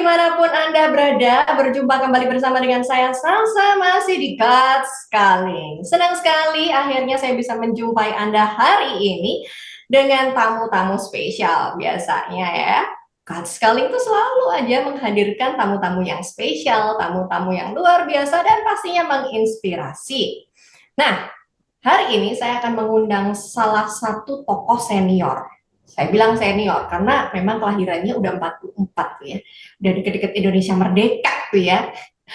dimanapun Anda berada, berjumpa kembali bersama dengan saya Salsa masih di God's Calling. Senang sekali akhirnya saya bisa menjumpai Anda hari ini dengan tamu-tamu spesial biasanya ya. God's Calling itu selalu aja menghadirkan tamu-tamu yang spesial, tamu-tamu yang luar biasa dan pastinya menginspirasi. Nah, hari ini saya akan mengundang salah satu tokoh senior. Saya bilang senior karena memang kelahirannya udah 44 tuh ya. Udah deket-deket Indonesia merdeka tuh ya.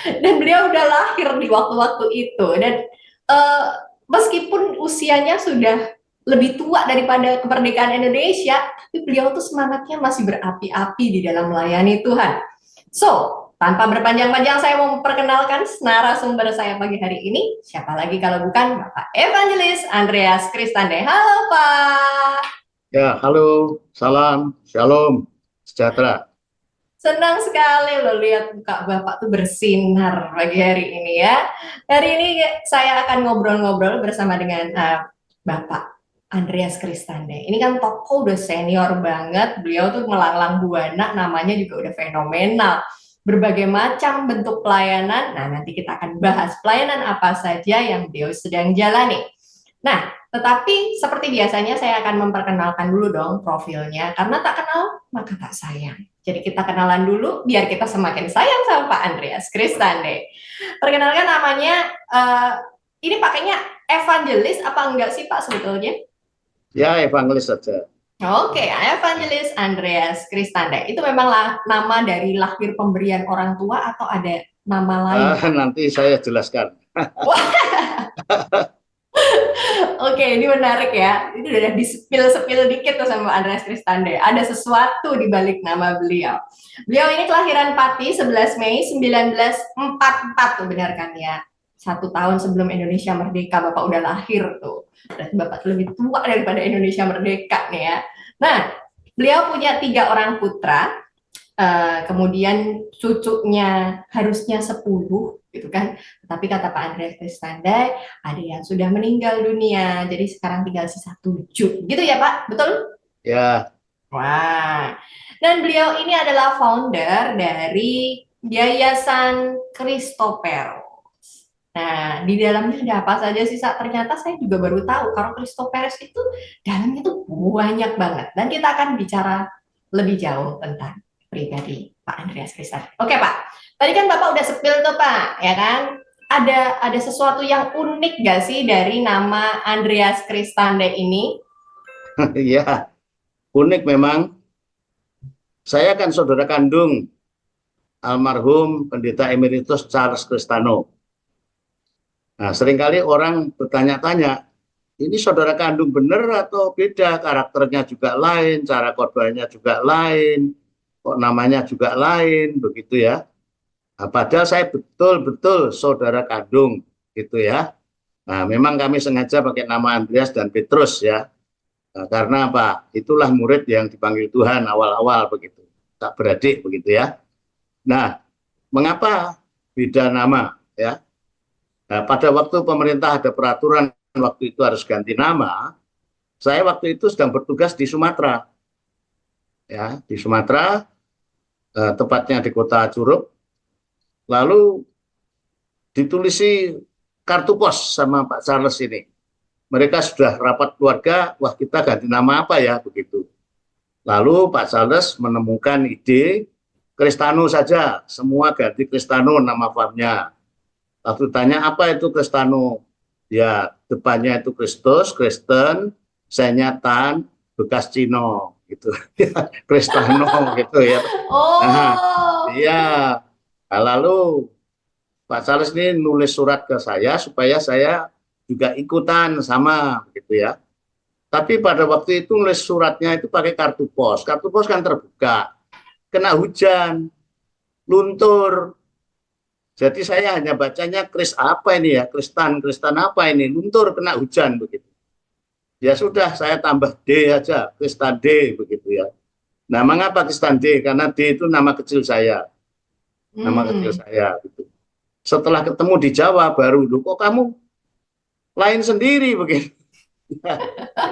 Dan beliau udah lahir di waktu-waktu itu. Dan uh, meskipun usianya sudah lebih tua daripada kemerdekaan Indonesia, tapi beliau tuh semangatnya masih berapi-api di dalam melayani Tuhan. So, tanpa berpanjang-panjang saya mau memperkenalkan narasumber saya pagi hari ini. Siapa lagi kalau bukan Bapak Evangelis Andreas Kristande. Halo Pak. Ya, halo, salam, shalom, sejahtera. Senang sekali loh lihat muka Bapak tuh bersinar pagi hari ini ya. Hari ini saya akan ngobrol-ngobrol bersama dengan Bapak Andreas Kristande. Ini kan tokoh udah senior banget, beliau tuh melanglang buana, namanya juga udah fenomenal. Berbagai macam bentuk pelayanan, nah nanti kita akan bahas pelayanan apa saja yang beliau sedang jalani. Nah, tetapi seperti biasanya saya akan memperkenalkan dulu dong profilnya, karena tak kenal maka tak sayang. Jadi kita kenalan dulu biar kita semakin sayang sama Pak Andreas Kristande. Perkenalkan namanya, ini pakainya evangelis apa enggak sih Pak sebetulnya? Ya, evangelis saja. Oke, Evangelis Andreas Kristande. Itu memang nama dari lahir pemberian orang tua atau ada nama lain? Nanti saya jelaskan. Oke, ini menarik ya. Itu udah di-spill dikit tuh sama Andreas Kristande. Ada sesuatu di balik nama beliau. Beliau ini kelahiran Pati 11 Mei 1944 tuh, benar kan ya? 1 tahun sebelum Indonesia merdeka, Bapak udah lahir tuh. Berarti Bapak lebih tua daripada Indonesia merdeka nih ya. Nah, beliau punya 3 orang putra, kemudian cucunya harusnya 10 gitu kan, tapi kata Pak Andreas Kristande ada yang sudah meninggal dunia, jadi sekarang tinggal sisa 7 gitu ya Pak, betul? Ya. Wah, dan beliau ini adalah founder dari Yayasan Christoperos. Nah, di dalamnya ada apa saja sih? Ternyata saya juga baru tahu kalau Christoperos itu dalamnya tuh banyak banget, dan kita akan bicara lebih jauh tentang pribadi Pak Andreas Kristande. Oke Pak, tadi kan Bapak udah sepil tuh Pak, ya kan? Ada sesuatu yang unik gak sih dari nama Andreas Kristande ini? Ya, unik memang. Saya kan saudara kandung almarhum Pendeta Emeritus Charles Kristano. Nah, seringkali orang bertanya-tanya, ini saudara kandung benar atau beda? Karakternya juga lain, cara khotbahnya juga lain, kok namanya juga lain, begitu ya. Nah, padahal saya betul-betul saudara kandung, gitu ya. Nah, memang kami sengaja pakai nama Andreas dan Petrus ya. Nah, karena apa? Itulah murid yang dipanggil Tuhan awal-awal begitu. Tak beradik begitu ya. Nah, mengapa beda nama ya? Nah, pada waktu pemerintah ada peraturan waktu itu harus ganti nama, saya waktu itu sedang bertugas di Sumatera. Ya, di Sumatera, tepatnya di Kota Curug. Lalu ditulisi kartu pos sama Pak Charles ini. Mereka sudah rapat keluarga, wah kita ganti nama apa ya begitu. Lalu Pak Charles menemukan ide Kristano saja, semua ganti Kristano nama farmnya. Lalu tanya apa itu Kristano? Ya depannya itu Kristus, Kristen, Senyatan, bekas Cino gitu. Kristano gitu ya. Nah, Oh, iya. Nah, lalu Pak Charles ini nulis surat ke saya supaya saya juga ikutan sama gitu ya. Tapi pada waktu itu nulis suratnya itu pakai kartu pos. Kartu pos kan terbuka. Kena hujan, luntur. Jadi saya hanya bacanya Kris apa ini ya, Kristan apa ini, luntur kena hujan begitu. Ya sudah saya tambah D aja, Kristan D begitu ya. Nah, mengapa Kristan D? Karena D itu nama kecil saya. Nama kecil hmm. saya gitu. Setelah ketemu di Jawa baru, kok kamu lain sendiri begitu.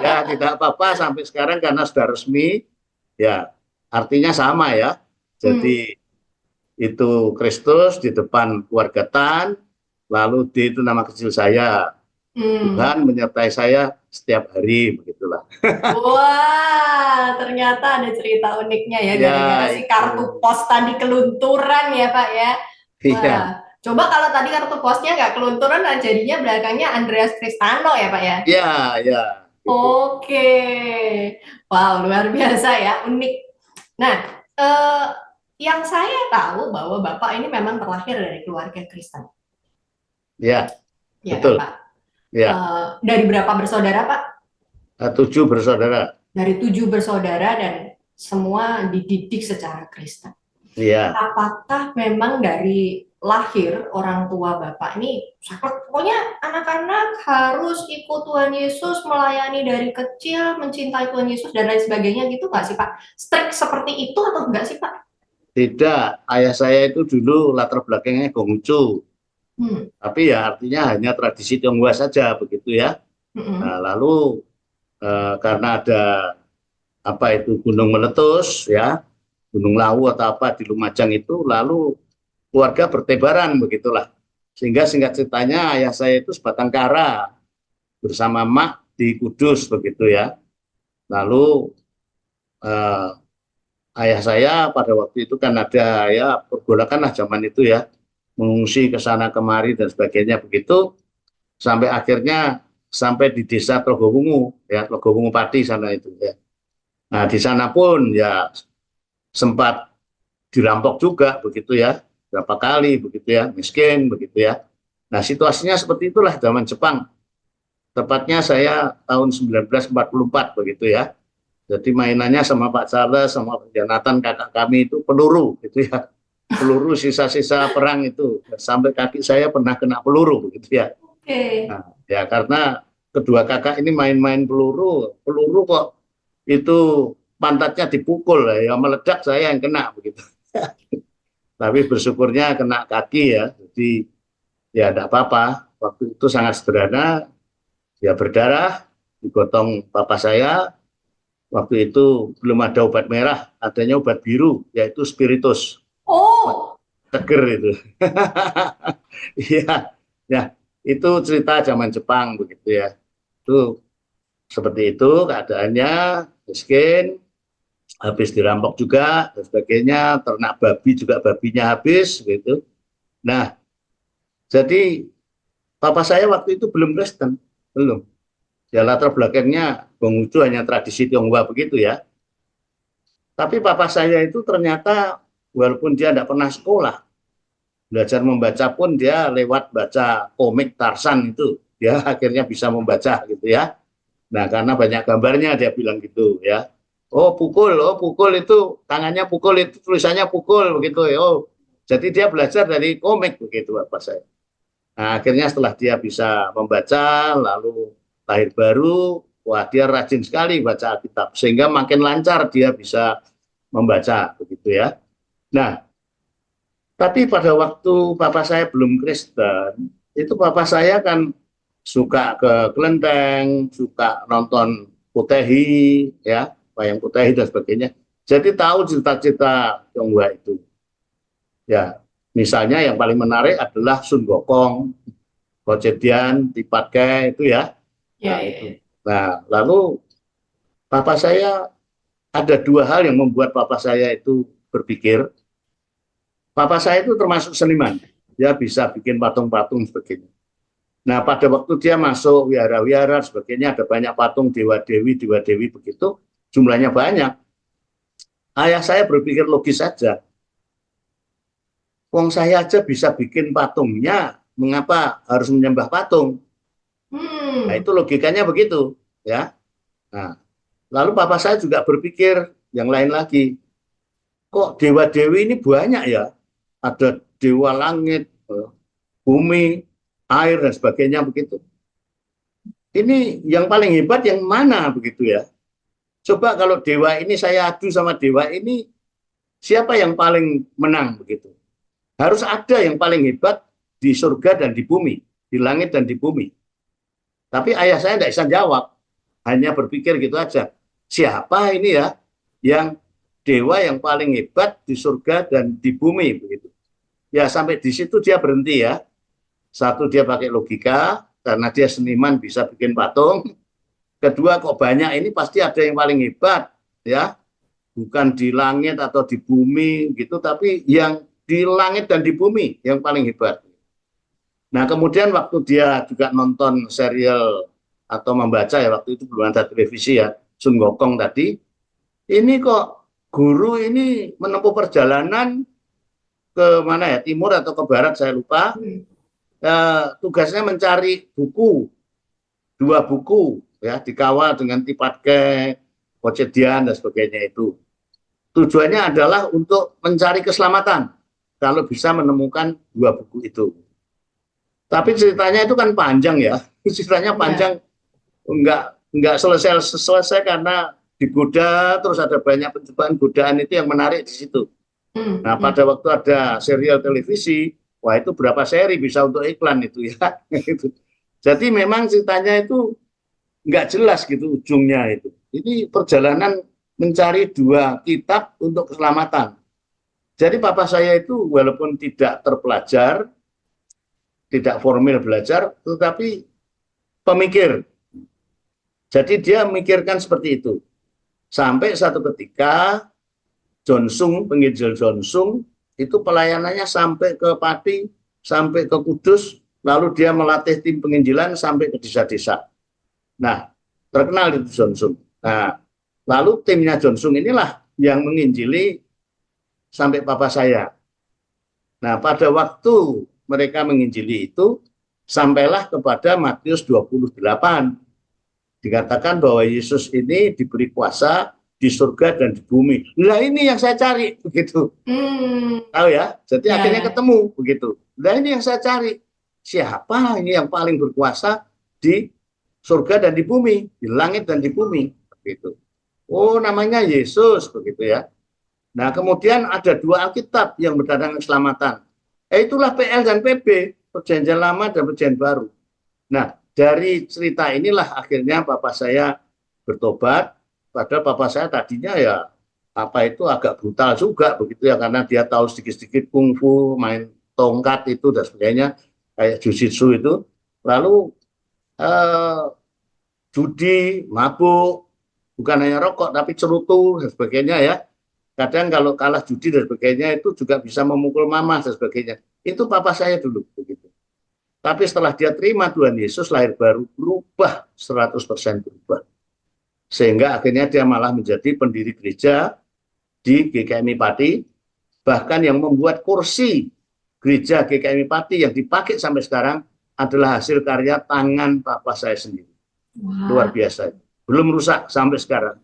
Ya tidak apa-apa sampai sekarang karena sudah resmi, ya artinya sama ya. Hmm. Jadi itu Kristus, di depan keluarga Tan, lalu D itu nama kecil saya. Tuhan menyertai saya setiap hari, begitulah. Wah, ternyata ada cerita uniknya ya, Ya, gara-gara si itu. kartu pos tadi kelunturan ya Pak ya. Wah, Iya, coba kalau tadi kartu posnya nggak kelunturan, nah jadinya belakangnya Andreas Kristano ya Pak ya. ya, ya, gitu. Oke, wow luar biasa ya, unik. Nah, eh, yang saya tahu bahwa Bapak ini memang terlahir dari keluarga Kristen, Ya, ya kan betul. Pak? Ya, Dari berapa bersaudara Pak? 7 bersaudara. Dari 7 bersaudara dan semua dididik secara Kristen. Iya, Apakah memang dari lahir orang tua Bapak ini saklek, pokoknya anak-anak harus ikut Tuhan Yesus, melayani dari kecil, mencintai Tuhan Yesus dan lain sebagainya gitu nggak sih Pak? Strict seperti itu atau enggak sih Pak? tidak. Ayah saya itu dulu latar belakangnya Konghucu, Hmm. tapi ya artinya hanya tradisi Tionghoa saja, begitu ya. Nah, Hmm. lalu karena ada apa itu gunung meletus, ya, Gunung Lawu atau apa di Lumajang itu, lalu keluarga bertebaran, begitulah. Sehingga singkat ceritanya ayah saya itu sebatang kara bersama mak di Kudus, begitu ya. Lalu eh, ayah saya pada waktu itu kan ada ya pergolakan lah zaman itu ya, mengungsi ke sana kemari dan sebagainya begitu, sampai akhirnya sampai di desa Trogowungu ya, Trogowungu Pati sana itu ya. Nah di sana pun ya sempat dirampok juga begitu ya, berapa kali begitu ya, miskin begitu ya. Nah situasinya seperti itulah zaman Jepang. Tepatnya saya tahun 1944 begitu ya. Jadi mainannya sama Pak Charles, sama Pak Jonathan, kakak kami itu peluru gitu ya. Peluru sisa-sisa perang itu. Sampai kaki saya pernah kena peluru begitu ya. Oke. Nah, ya karena kedua kakak ini main-main peluru, peluru kok itu pantatnya dipukul ya, meledak saya yang kena begitu. Tapi bersyukurnya kena kaki ya. Jadi ya tidak apa-apa. Waktu itu sangat sederhana, ya berdarah, digotong papa saya. Waktu itu belum ada obat merah, adanya obat biru, yaitu spiritus. Oh, Seger itu. Iya, ya itu cerita zaman Jepang begitu ya. Itu seperti itu keadaannya, miskin, habis dirampok juga dan sebagainya, ternak babi juga babinya habis gitu. Nah, jadi papa saya waktu itu belum Kristen, belum. Ya latar belakangnya Konghucu hanya tradisi Tionghoa begitu ya. Tapi papa saya itu ternyata walaupun dia tidak pernah sekolah, belajar membaca pun dia lewat baca komik Tarsan itu. Dia akhirnya bisa membaca gitu ya. Nah, karena banyak gambarnya dia bilang gitu ya. Oh pukul itu tangannya pukul itu tulisannya pukul begitu ya. Oh, jadi dia belajar dari komik begitu Bapak saya. Nah, akhirnya setelah dia bisa membaca, lalu lahir baru, wah dia rajin sekali baca Alkitab, sehingga makin lancar dia bisa membaca begitu ya. Nah, tapi pada waktu papa saya belum Kristen, itu papa saya kan suka ke kelenteng, suka nonton Kutehi, ya, wayang Kutehi dan sebagainya. Jadi tahu cerita-cerita Tionghoa itu. Ya, misalnya yang paling menarik adalah Sun Gokong, Kojedian, Tipatke itu ya. ya, Nah, ya, itu. ya. Nah, lalu papa saya ada dua hal yang membuat papa saya itu berpikir, papa saya itu termasuk seniman. Dia bisa bikin patung-patung sebagainya. Nah, pada waktu dia masuk wihara-wihara sebagainya, ada banyak patung dewa-dewi begitu, jumlahnya banyak. Ayah saya berpikir logis saja. Wong saya aja bisa bikin patungnya, mengapa harus menyembah patung? Nah, Hmm. itu logikanya begitu, ya. Nah, lalu papa saya juga berpikir yang lain lagi. Kok dewa-dewi ini banyak ya? Ada dewa langit, bumi, air dan sebagainya begitu. Ini yang paling hebat yang mana begitu ya? Coba kalau dewa ini saya adu sama dewa ini, siapa yang paling menang begitu? Harus ada yang paling hebat di surga dan di bumi, di langit dan di bumi. Tapi ayah saya tidak bisa jawab, hanya berpikir gitu aja. Siapa ini ya yang dewa yang paling hebat di surga dan di bumi begitu? Ya sampai di situ dia berhenti ya. Satu, dia pakai logika karena dia seniman bisa bikin patung. Kedua, kok banyak ini pasti ada yang paling hebat ya, bukan di langit atau di bumi gitu, tapi yang di langit dan di bumi yang paling hebat. Nah, kemudian waktu dia juga nonton serial atau membaca ya, waktu itu belum ada televisi ya, Sun Gokong tadi, ini kok guru ini menempuh perjalanan ke mana ya, timur atau ke barat saya lupa. Tugasnya mencari buku, 2 buku ya, dikawal dengan Tipatke, Kocedian dan sebagainya itu. Tujuannya adalah untuk mencari keselamatan kalau bisa menemukan 2 buku itu. Tapi ceritanya itu kan panjang ya, ceritanya panjang, enggak selesai karena digoda terus ada banyak pencobaan godaan itu yang menarik di situ. Nah, pada waktu ada serial televisi, wah itu berapa seri bisa untuk iklan itu ya. Jadi memang ceritanya itu nggak jelas gitu ujungnya itu. Ini perjalanan mencari 2 kitab untuk keselamatan. Jadi papa saya itu walaupun tidak terpelajar, tidak formal belajar, tetapi pemikir. Jadi dia memikirkan seperti itu. Sampai satu ketika Jonsung, penginjil Jonsung, itu pelayanannya sampai ke Pati, sampai ke Kudus, lalu dia melatih tim penginjilan sampai ke desa-desa. Nah, terkenal itu Jonsung. Nah, lalu timnya Jonsung inilah yang menginjili sampai papa saya. Nah, pada waktu mereka menginjili itu, sampailah kepada Matius 28. Dikatakan bahwa Yesus ini diberi kuasa di surga dan di bumi. Nah ini yang saya cari begitu. Tahu ya? Jadi akhirnya ketemu begitu. Nah ini yang saya cari. Siapa ini yang paling berkuasa di surga dan di bumi, di langit dan di bumi begitu. Oh, namanya Yesus begitu ya. Nah, kemudian ada 2 Alkitab yang berdatang keselamatan. Itulah PL dan PB, Perjanjian Lama dan Perjanjian Baru. Nah, dari cerita inilah akhirnya papa saya bertobat. Padahal papa saya tadinya ya apa itu agak brutal juga begitu ya, karena dia tahu sedikit-sedikit kungfu, main tongkat itu dan sebagainya, kayak jujitsu itu. Lalu judi, mabuk, bukan hanya rokok tapi cerutu dan sebagainya ya. Kadang kalau kalah judi dan sebagainya itu juga bisa memukul mama dan sebagainya. Itu papa saya dulu begitu. Tapi setelah dia terima Tuhan Yesus, lahir baru, berubah 100% berubah. Sehingga akhirnya dia malah menjadi pendiri gereja di GKMI Pati, bahkan yang membuat kursi gereja GKMI Pati yang dipakai sampai sekarang adalah hasil karya tangan papa saya sendiri. Wow. Luar biasa. Belum rusak sampai sekarang.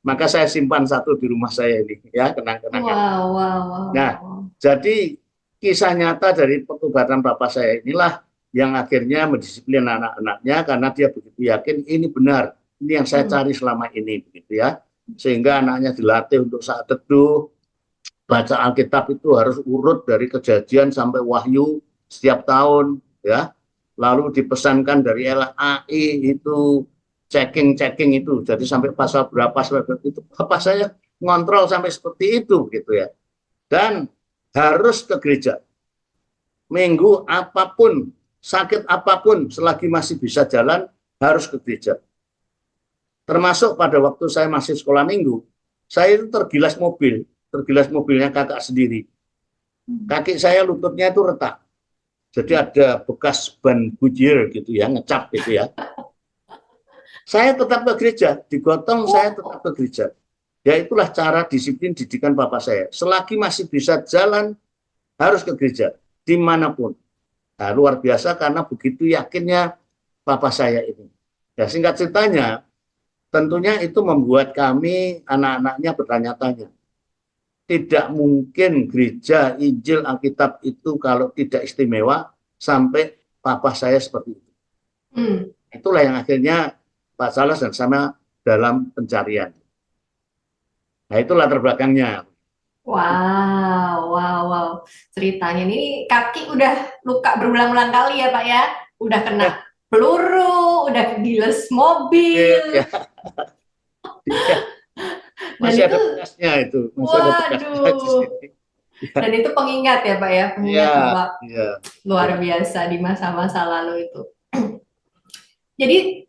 Maka saya simpan 1 di rumah saya ini, ya, kenang-kenangan. Wow. Nah, jadi kisah nyata dari pertobatan papa saya inilah yang akhirnya mendisiplin anak-anaknya karena dia begitu yakin ini benar, ini yang saya cari selama ini, begitu ya. Sehingga anaknya dilatih untuk saat teduh, baca Alkitab itu harus urut dari Kejadian sampai Wahyu setiap tahun, ya. Lalu dipesankan dari LAI itu checking itu, jadi sampai pasal berapa itu apa saya ngontrol sampai seperti itu gitu ya. Dan harus ke gereja minggu apapun, sakit apapun, selagi masih bisa jalan harus ke gereja. Termasuk pada waktu saya masih sekolah minggu, saya itu tergilas mobilnya kakak sendiri. Kaki saya lututnya itu retak, jadi ada bekas ban Goodyear gitu ya, ngecap gitu ya. Saya tetap ke gereja, digotong saya tetap ke gereja. Ya itulah cara disiplin didikan papa saya. Selagi masih bisa jalan, harus ke gereja, dimanapun. Nah, luar biasa karena begitu yakinnya papa saya ini. Ya, singkat ceritanya, tentunya itu membuat kami, anak-anaknya bertanya-tanya. Tidak mungkin gereja, Injil, Alkitab itu kalau tidak istimewa, sampai papa saya seperti itu. Itulah yang akhirnya Pak Salas dan sama dalam pencarian. Nah, itu latar belakangnya. Wow. Ceritanya ini kaki udah luka berulang-ulang kali ya Pak ya. Udah kena peluru, udah kegiles mobil. Ya. Masih ada bekasnya itu. Masih ada bekasnya. Dan itu pengingat ya Pak ya, Iya, pengingat Bapak iya, iya, luar biasa di masa-masa lalu itu. Jadi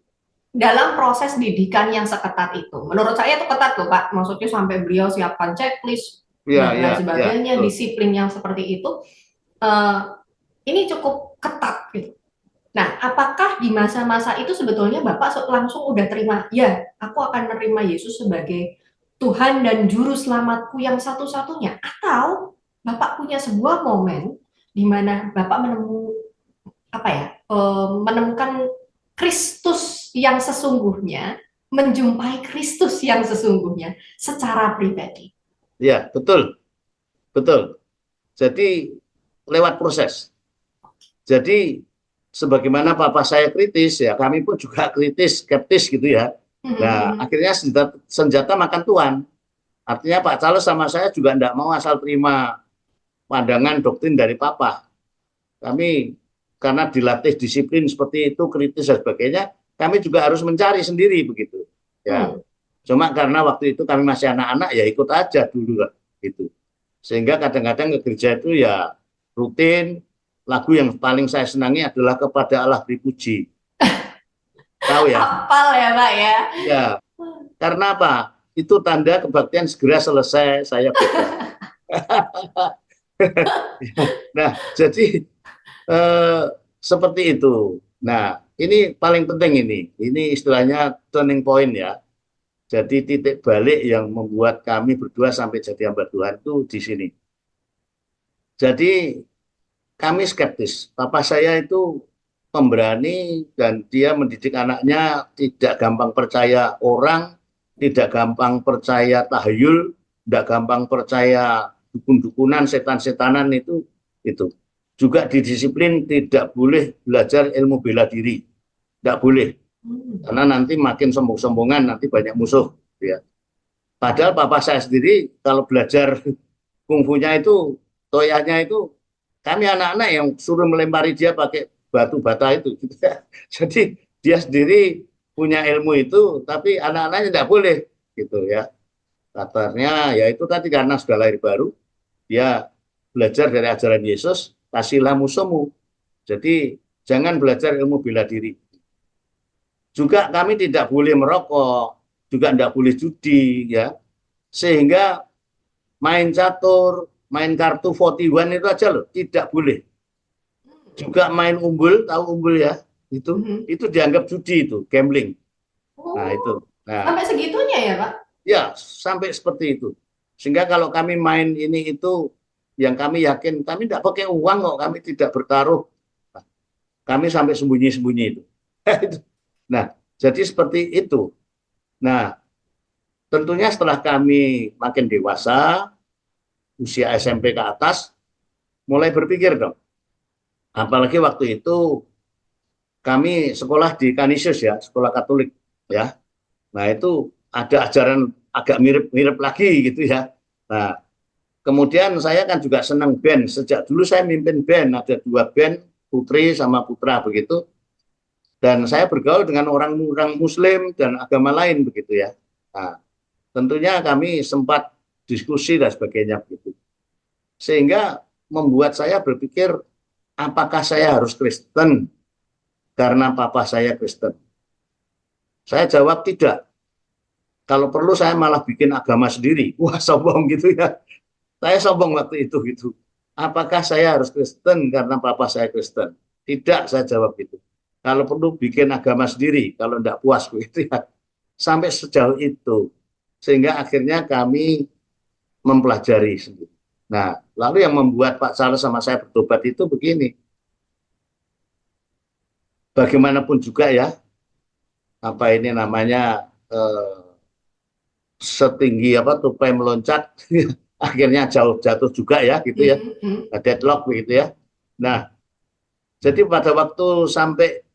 dalam proses didikan yang seketat itu, menurut saya itu ketat tuh Pak, maksudnya sampai beliau siapkan checklist iya, dan iya, lain iya, sebagainya, betul. disiplin yang seperti itu, eh, ini cukup ketat gitu. Nah, apakah di masa-masa itu sebetulnya Bapak langsung udah terima, ya, aku akan menerima Yesus sebagai Tuhan dan Juru Selamatku yang satu-satunya? Atau Bapak punya sebuah momen di mana Bapak menemukan Kristus yang sesungguhnya, menjumpai Kristus yang sesungguhnya secara pribadi? Iya, betul, betul. Jadi lewat proses. Jadi sebagaimana papa saya kritis, ya kami pun juga kritis, skeptis gitu ya. Nah, akhirnya senjata makan tuan. Artinya Pak Charles sama saya juga tidak mau asal terima pandangan doktrin dari papa. Kami karena dilatih disiplin seperti itu, kritis dan sebagainya, kami juga harus mencari sendiri begitu. Ya, cuma karena waktu itu kami masih anak-anak, ya ikut aja dulu lah, gitu. Sehingga kadang-kadang ke gereja itu ya rutin. Lagu yang paling saya senangi adalah Kepada Allah Dipuji. Tahu ya? Hafal ya Pak ya. Ya, karena apa? Itu tanda kebaktian segera selesai, saya bebas. Nah, jadi eh, seperti itu. Nah, ini paling penting ini. Ini istilahnya turning point ya. Jadi titik balik yang membuat kami berdua sampai jadi hamba Tuhan itu di sini. Jadi kami skeptis. Papa saya itu pemberani dan dia mendidik anaknya tidak gampang percaya orang, tidak gampang percaya tahayul, tidak gampang percaya dukun-dukunan, setan-setanan itu. Juga didisiplin tidak boleh belajar ilmu bela diri, tidak boleh. Karena nanti makin sombong-sombongan, nanti banyak musuh. Ya. Padahal papa saya sendiri kalau belajar kungfunya itu, toyahnya itu, kami anak-anak yang suruh melempari dia pakai batu bata itu. Gitu ya. Jadi dia sendiri punya ilmu itu, tapi anak-anaknya tidak boleh. Gitu ya. Katanya ya itu tadi karena sudah lahir baru, dia belajar dari ajaran Yesus, kasihlah musuhmu. Jadi jangan belajar ilmu bela diri. Juga kami tidak boleh merokok, juga tidak boleh judi, ya. Sehingga main catur, main kartu 41 itu aja loh, tidak boleh. Juga main umbul, tahu umbul ya? Itu dianggap judi itu, gambling. Nah, itu. Oh, Nah, sampai segitunya ya Pak? ya sampai seperti itu. Sehingga kalau kami main ini itu yang kami yakin kami tidak pakai uang kok, kami tidak bertaruh. Kami sampai sembunyi-sembunyi itu. Nah, jadi seperti itu. Nah, tentunya setelah kami makin dewasa, usia SMP ke atas, mulai berpikir dong. Apalagi waktu itu kami sekolah di Kanisius ya, sekolah Katolik ya. Nah, itu ada ajaran agak mirip-mirip lagi gitu ya. Nah, kemudian saya kan juga senang band. Sejak dulu saya mimpin band, ada 2 band, putri sama putra begitu. Dan saya bergaul dengan orang-orang Muslim dan agama lain begitu ya. Nah, tentunya kami sempat diskusi dan sebagainya begitu. Sehingga membuat saya berpikir, apakah saya harus Kristen karena papa saya Kristen? Saya jawab tidak. Kalau perlu saya malah bikin agama sendiri. Wah, sombong gitu ya. Saya sombong waktu itu gitu. Apakah saya harus Kristen karena papa saya Kristen? Tidak, saya jawab gitu. Kalau perlu bikin agama sendiri, kalau tidak puas begitu ya. Sampai sejauh itu. Sehingga akhirnya kami mempelajari sendiri. Nah, lalu yang membuat Pak Charles sama saya bertobat itu begini. Bagaimanapun juga ya, apa ini namanya, setinggi apa tupai meloncat, akhirnya jatuh juga ya, gitu ya. Deadlock begitu ya. Nah, jadi pada waktu sampai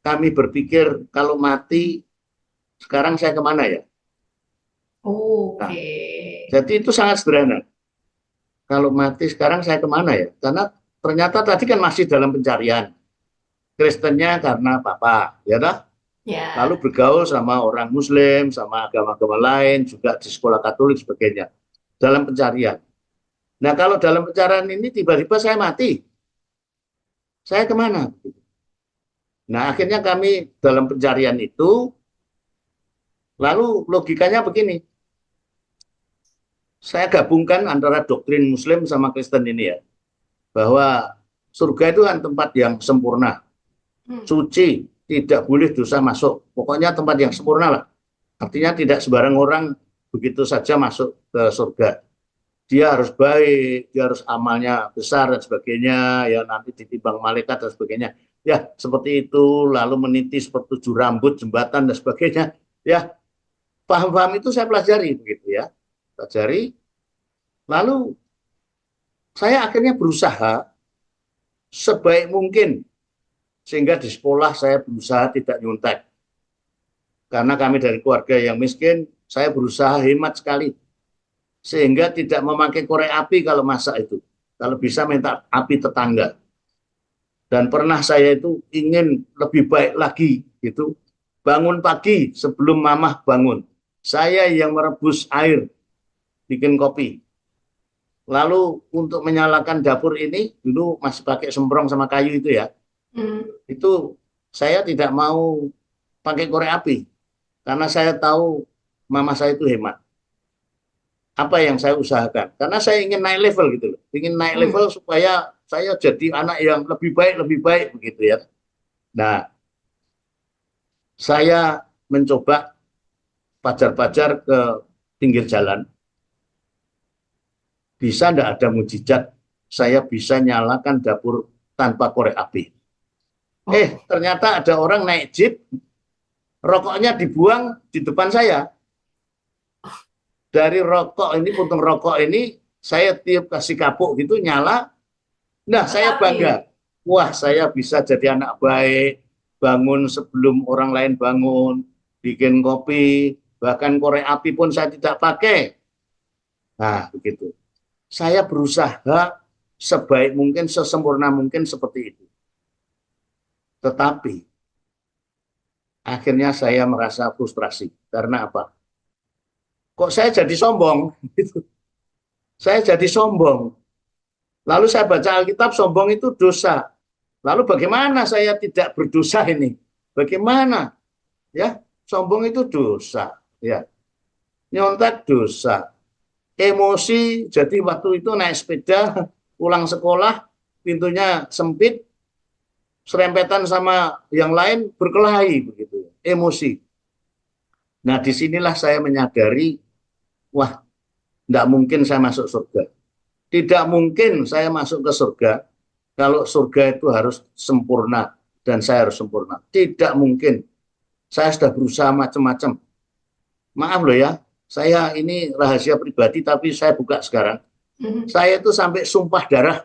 kami berpikir kalau mati, sekarang saya kemana ya? Nah, Oke. jadi itu sangat sederhana. Kalau mati sekarang saya kemana ya? Karena ternyata tadi kan masih dalam pencarian. Kristennya karena papa, ya dah. Ya. Lalu bergaul sama orang Muslim, sama agama-agama lain, juga di sekolah Katolik sebagainya. Dalam pencarian. Nah, kalau dalam pencarian ini tiba-tiba saya mati, saya kemana? Nah, akhirnya kami dalam pencarian itu, lalu logikanya begini, saya gabungkan antara doktrin Muslim sama Kristen ini ya, bahwa surga itu kan tempat yang sempurna, suci, tidak boleh dosa masuk. Pokoknya tempat yang sempurna lah. Artinya tidak sembarang orang begitu saja masuk ke surga. Dia harus baik, dia harus amalnya besar dan sebagainya, ya nanti ditimbang malaikat dan sebagainya. Ya, seperti itu, lalu meniti sepertujuh rambut, jembatan dan sebagainya. Ya, paham-paham itu saya pelajari begitu ya. Pelajari, lalu saya akhirnya berusaha sebaik mungkin sehingga di sekolah saya berusaha tidak nyontek. Karena kami dari keluarga yang miskin, saya berusaha hemat sekali. Sehingga tidak memakai korek api kalau masak itu. Kalau bisa minta api tetangga. Dan pernah saya itu ingin lebih baik lagi gitu. Bangun pagi sebelum mamah bangun. Saya yang merebus air, bikin kopi. Lalu untuk menyalakan dapur ini, dulu masih pakai semprong sama kayu itu ya. Itu saya tidak mau pakai korek api. Karena saya tahu mama saya itu hemat. Apa yang saya usahakan? Karena saya ingin naik level gitu loh. Ingin naik level supaya saya jadi anak yang lebih baik begitu ya. Nah, saya mencoba pajar-pajar ke pinggir jalan. Bisa enggak ada mujizat saya bisa nyalakan dapur tanpa korek api. Ternyata ada orang naik jeep, rokoknya dibuang di depan saya. Dari rokok ini, puntung rokok ini, saya tiup kasih kapuk gitu, nyala. Nah, saya bangga. Wah, saya bisa jadi anak baik, bangun sebelum orang lain bangun, bikin kopi, bahkan korek api pun saya tidak pakai. Nah, begitu. Saya berusaha sebaik mungkin, sesempurna mungkin seperti itu. Tetapi, akhirnya saya merasa frustrasi. Karena apa? Kok saya jadi sombong? Saya jadi sombong. Lalu saya baca Alkitab, sombong itu dosa. Lalu bagaimana saya tidak berdosa ini? Bagaimana? Ya, sombong itu dosa. Ya, nyontek dosa. Emosi, jadi waktu itu naik sepeda, pulang sekolah, pintunya sempit, serempetan sama yang lain berkelahi begitu. Emosi. Nah, disinilah saya menyadari, wah, tidak mungkin saya masuk surga. Tidak mungkin saya masuk ke surga kalau surga itu harus sempurna dan saya harus sempurna. Tidak mungkin. Saya sudah berusaha macam-macam. Maaf loh ya, saya ini rahasia pribadi tapi saya buka sekarang. Saya itu sampai sumpah darah.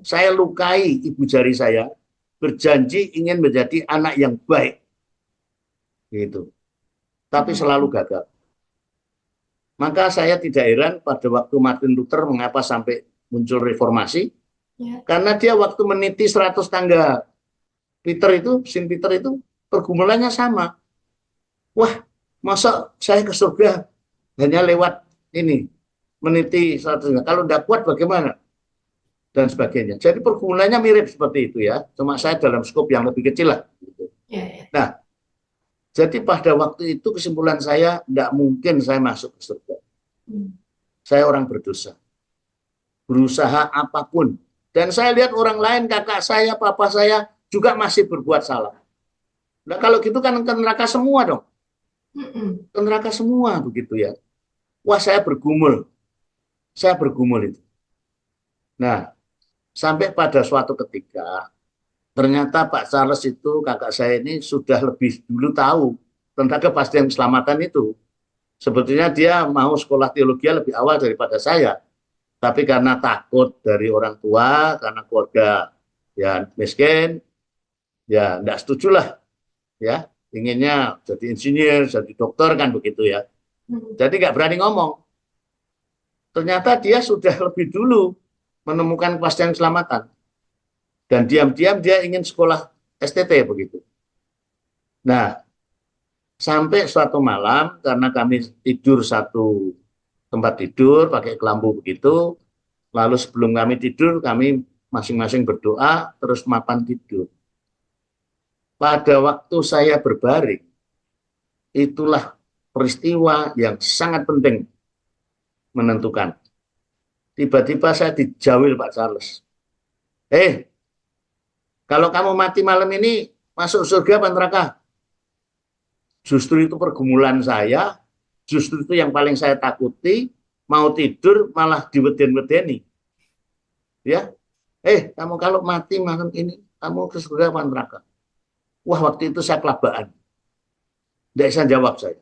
Saya lukai ibu jari saya, berjanji ingin menjadi anak yang baik. Gitu. Tapi selalu gagal. Maka saya tidak heran pada waktu Martin Luther mengapa sampai muncul reformasi. Ya. Karena dia waktu meniti 100 tangga Peter itu, Saint Peter itu, pergumulannya sama. Wah, masa saya ke surga hanya lewat ini, meniti 100 tangga. Kalau tidak kuat bagaimana? Dan sebagainya. Jadi pergumulannya mirip seperti itu ya. Cuma saya dalam skop yang lebih kecil lah. Ya. Nah, jadi pada waktu itu kesimpulan saya, tidak mungkin saya masuk ke surga. Saya orang berdosa. Berusaha apapun. Dan saya lihat orang lain, kakak saya, papa saya, juga masih berbuat salah. Nah kalau gitu kan ke neraka semua dong. Ke neraka semua begitu ya. Wah saya bergumul. Saya bergumul itu. Nah, sampai pada suatu ketika, ternyata Pak Charles itu, kakak saya ini sudah lebih dulu tahu tentang kepastian keselamatan itu. Sebetulnya dia mau sekolah teologi lebih awal daripada saya. Tapi karena takut dari orang tua, karena keluarga ya miskin, ya enggak setuju lah. Ya, inginnya jadi insinyur, jadi dokter kan begitu ya. Jadi nggak berani ngomong. Ternyata dia sudah lebih dulu menemukan kepastian keselamatan. Dan diam-diam dia ingin sekolah STT begitu. Nah, sampai suatu malam karena kami tidur satu tempat tidur, pakai kelambu begitu. Lalu sebelum kami tidur, kami masing-masing berdoa, terus mapan tidur. Pada waktu saya berbaring, itulah peristiwa yang sangat penting menentukan. Tiba-tiba saya dijawil Pak Charles. Kalau kamu mati malam ini, masuk surga apa neraka? Justru itu pergumulan saya, justru itu yang paling saya takuti, mau tidur malah diweden-wedeni. Ya, kamu kalau mati malam ini, kamu ke surga apa neraka? Wah, waktu itu saya kelabaan. Tidak bisa jawab saya.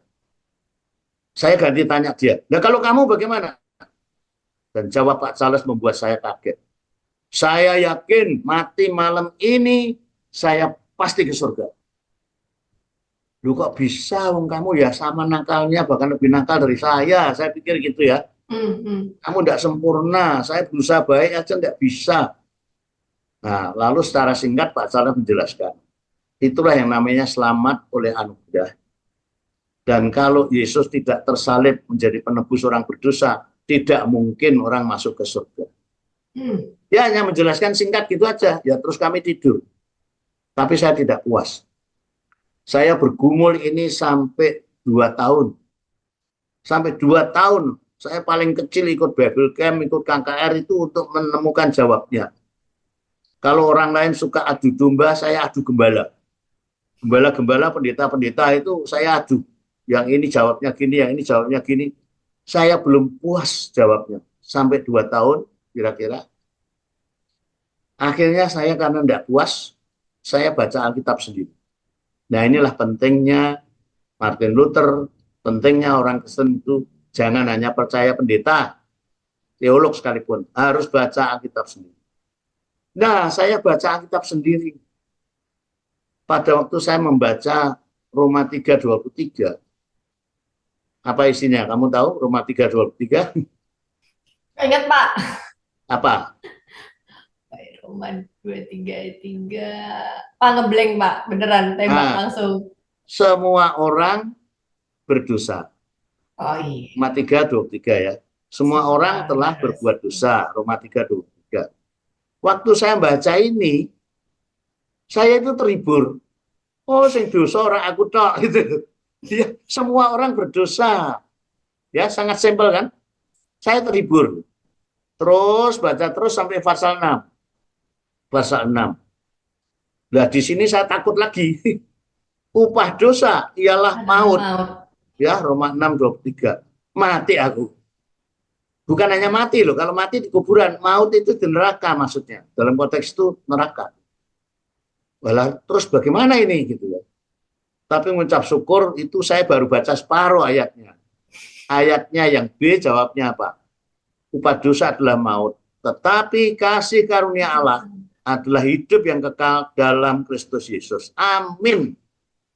Saya ganti tanya dia. Nah, kalau kamu bagaimana? Dan jawab Pak Charles membuat saya kaget. Saya yakin mati malam ini, saya pasti ke surga. Lu kok bisa, wong kamu ya sama nakalnya, bahkan lebih nakal dari saya. Saya pikir gitu ya. Kamu tidak sempurna, saya berusaha baik aja tidak bisa. Nah, lalu secara singkat Pak Charles menjelaskan. Itulah yang namanya selamat oleh anugerah. Dan kalau Yesus tidak tersalib menjadi penebus orang berdosa, tidak mungkin orang masuk ke surga. Dia hanya menjelaskan singkat gitu aja. Ya terus kami tidur. Tapi saya tidak puas. Saya bergumul ini sampai 2 tahun. Sampai 2 tahun. Saya paling kecil ikut Bible Camp, ikut KKR itu untuk menemukan jawabnya. Kalau orang lain suka adu domba, saya adu gembala. Gembala-gembala, pendeta-pendeta itu saya adu. Yang ini jawabnya gini, yang ini jawabnya gini. Saya belum puas jawabnya. Sampai 2 tahun kira-kira. Akhirnya saya karena tidak puas, saya baca Alkitab sendiri. Nah inilah pentingnya Martin Luther, pentingnya orang Kristen itu jangan hanya percaya pendeta, teolog sekalipun, harus baca Alkitab sendiri. Nah saya baca Alkitab sendiri. Pada waktu saya membaca Roma 3:23, apa isinya? Kamu tahu Roma 3:23? Ingat Pak. Apa? Roma 23:3. Pak ngeblank Pak, beneran tembak langsung. Semua orang berdosa. Oh iya. Roma 3:23 ya. Semua orang telah berbuat dosa. Roma 3:23. Waktu saya baca ini, saya itu terhibur. Oh, sing dosa orang aku tok gitu. Ya, semua orang berdosa. Ya, sangat simpel kan? Saya terhibur. Terus baca terus sampai pasal 6. Pasal 6. Nah, di sini saya takut lagi. Upah dosa ialah maut. Ya, Roma 6:23. Mati aku. Bukan hanya mati loh, kalau mati di kuburan, maut itu di neraka maksudnya. Dalam konteks itu neraka. Walah, terus bagaimana ini gitu ya. Tapi mengucap syukur itu saya baru baca separuh ayatnya. Ayatnya yang B jawabnya apa? Upah dosa adalah maut. Tetapi kasih karunia Allah adalah hidup yang kekal dalam Kristus Yesus. Amin.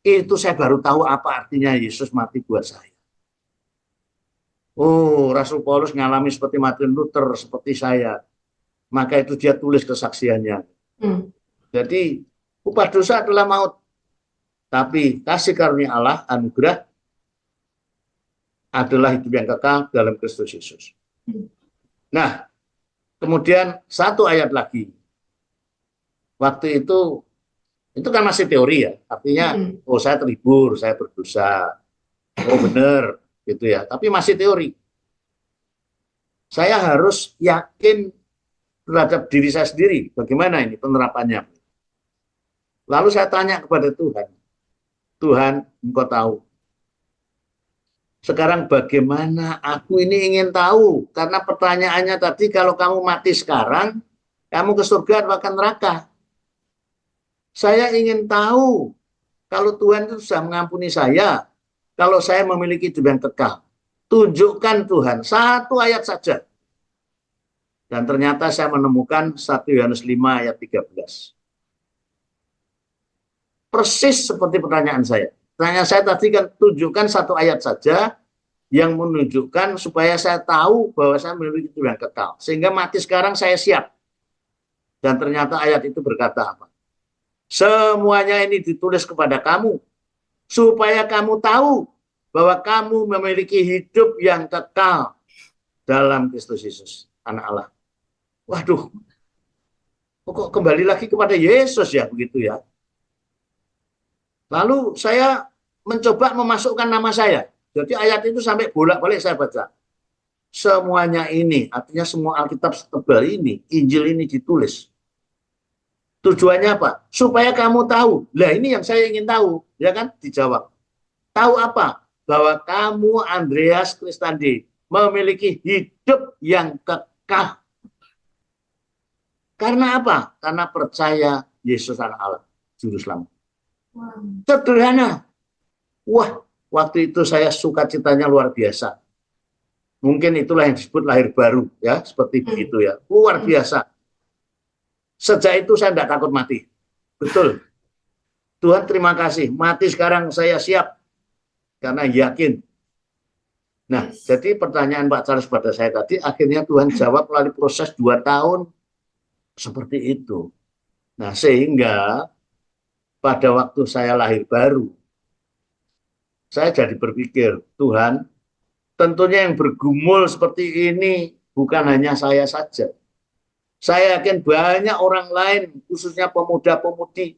Itu saya baru tahu apa artinya Yesus mati buat saya. Oh, Rasul Paulus ngalami seperti Martin Luther, seperti saya. Maka itu dia tulis kesaksiannya. Jadi, upah dosa adalah maut. Tapi kasih karunia Allah, anugerah, adalah hidup yang kekal dalam Kristus Yesus. Nah, kemudian satu ayat lagi. Waktu itu kan masih teori ya. Artinya, oh saya terhibur, saya berdosa. Oh benar, gitu ya. Tapi masih teori. Saya harus yakin terhadap diri saya sendiri. Bagaimana ini penerapannya? Lalu saya tanya kepada Tuhan. Tuhan, Engkau tahu. Sekarang bagaimana aku ini ingin tahu. Karena pertanyaannya tadi, kalau kamu mati sekarang, kamu ke surga atau ke neraka? Saya ingin tahu. Kalau Tuhan itu sudah mengampuni saya, kalau saya memiliki hidup yang kekal, tunjukkan Tuhan satu ayat saja. Dan ternyata saya menemukan 1 Yohanes 5 ayat 13. Persis seperti pertanyaan saya. Pertanyaan saya tadi kan tunjukkan satu ayat saja yang menunjukkan supaya saya tahu bahwa saya memiliki hidup yang kekal. Sehingga mati sekarang saya siap. Dan ternyata ayat itu berkata apa? Semuanya ini ditulis kepada kamu supaya kamu tahu bahwa kamu memiliki hidup yang kekal dalam Kristus Yesus, anak Allah. Waduh, kok kembali lagi kepada Yesus ya, begitu ya. Lalu saya mencoba memasukkan nama saya. Jadi ayat itu sampai bolak-balik saya baca. Semuanya ini, artinya semua Alkitab setebal ini, Injil ini ditulis. Tujuannya apa? Supaya kamu tahu. Lah ini yang saya ingin tahu, ya kan? Dijawab. Tahu apa? Bahwa kamu Andreas Kristandi memiliki hidup yang kekal. Karena apa? Karena percaya Yesus anak Allah, juru selamat. Sederhana. Wah, waktu itu saya sukacitanya luar biasa. Mungkin itulah yang disebut lahir baru, ya, seperti begitu ya. Luar biasa. Sejak itu saya tidak takut mati. Betul. Tuhan terima kasih. Mati sekarang saya siap. Karena yakin. Nah, jadi pertanyaan Pak Charles pada saya tadi, akhirnya Tuhan jawab melalui proses 2 tahun. Seperti itu. Nah, sehingga pada waktu saya lahir baru, saya jadi berpikir, Tuhan, tentunya yang bergumul seperti ini bukan hanya saya saja. Saya yakin banyak orang lain, khususnya pemuda-pemudi,